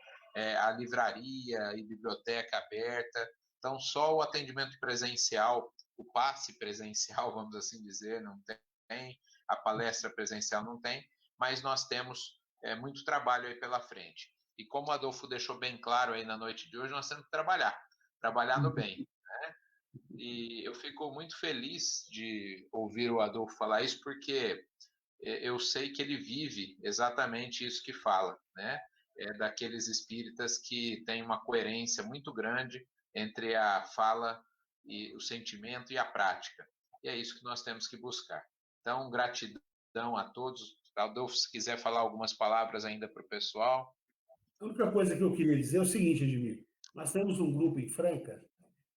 a livraria e biblioteca aberta. Então, só o atendimento presencial, o passe presencial, vamos assim dizer, não tem, a palestra presencial não tem, mas nós temos muito trabalho aí pela frente. E como o Adolfo deixou bem claro aí na noite de hoje, nós temos que trabalhar no bem. Né? E eu fico muito feliz de ouvir o Adolfo falar isso, porque eu sei que ele vive exatamente isso que fala, né? Daqueles espíritas que têm uma coerência muito grande entre a fala e o sentimento e a prática. E é isso que nós temos que buscar. Então, gratidão a todos. Adolfo, se quiser falar algumas palavras ainda para o pessoal. A única coisa que eu queria dizer é o seguinte, Edmir. Nós temos um grupo em Franca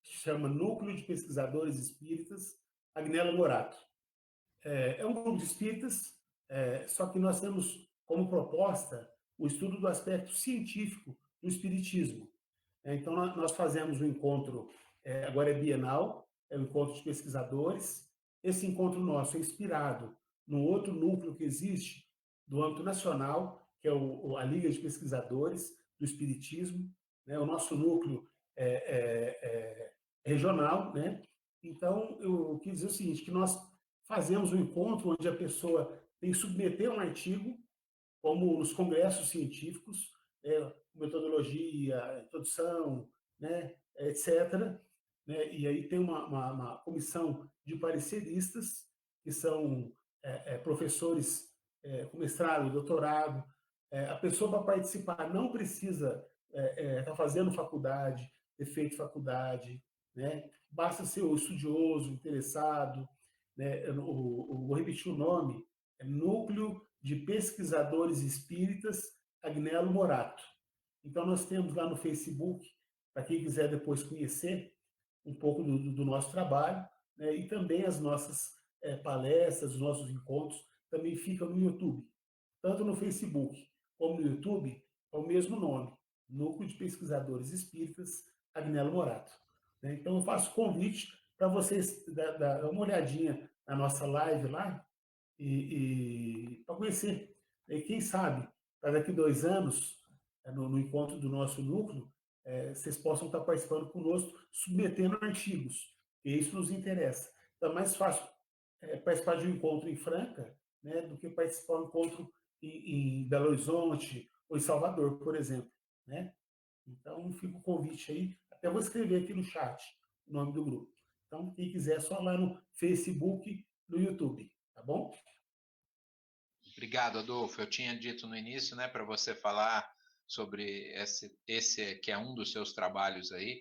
que se chama Núcleo de Pesquisadores Espíritas Agnello Morato. É um grupo de espíritas, só que nós temos como proposta o estudo do aspecto científico do espiritismo. Então, nós fazemos um encontro, agora é bienal, é um encontro de pesquisadores. Esse encontro nosso é inspirado num outro núcleo que existe do âmbito nacional, que é a Liga de Pesquisadores do Espiritismo. Né? O nosso núcleo é regional. Né? Então, eu quis dizer o seguinte, que nós fazemos um encontro onde a pessoa tem que submeter um artigo, como nos congressos científicos, metodologia, introdução, né, etc. Né? E aí tem uma comissão de pareceristas, que são professores com mestrado e doutorado. A pessoa, para participar, não precisa estar fazendo faculdade, ter feito faculdade, né? Basta ser o estudioso, interessado. Né? Eu vou repetir o nome, é Núcleo de Pesquisadores Espíritas Agnello Morato. Então, nós temos lá no Facebook, para quem quiser depois conhecer um pouco do nosso trabalho, né? E também as nossas palestras, os nossos encontros, também ficam no YouTube. Tanto no Facebook como no YouTube, é o mesmo nome, Núcleo de Pesquisadores Espíritas Agnello Morato. Né? Então, eu faço convite para vocês dar uma olhadinha na nossa live lá, e para conhecer. E quem sabe, para daqui 2 anos, no encontro do nosso núcleo, vocês possam estar participando conosco, submetendo artigos, e isso nos interessa. Então, é mais fácil participar de um encontro em Franca, né, do que participar de um encontro em Belo Horizonte ou em Salvador, por exemplo. Né? Então, fica o convite aí. Até vou escrever aqui no chat o nome do grupo. Então, quem quiser, é só lá no Facebook, no YouTube. Tá bom? Obrigado, Adolfo. Eu tinha dito no início, né, para você falar sobre esse que é um dos seus trabalhos aí,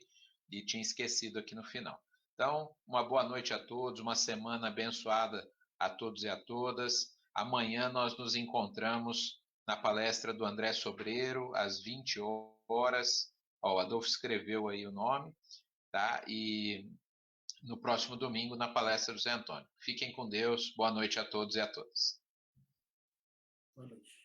e tinha esquecido aqui no final. Então, uma boa noite a todos, uma semana abençoada a todos e a todas. Amanhã nós nos encontramos na palestra do André Sobreiro, às 20 horas. Ó, o Adolfo escreveu aí o nome, tá? E no próximo domingo, na palestra do Zé Antônio. Fiquem com Deus. Boa noite a todos e a todas. Boa noite.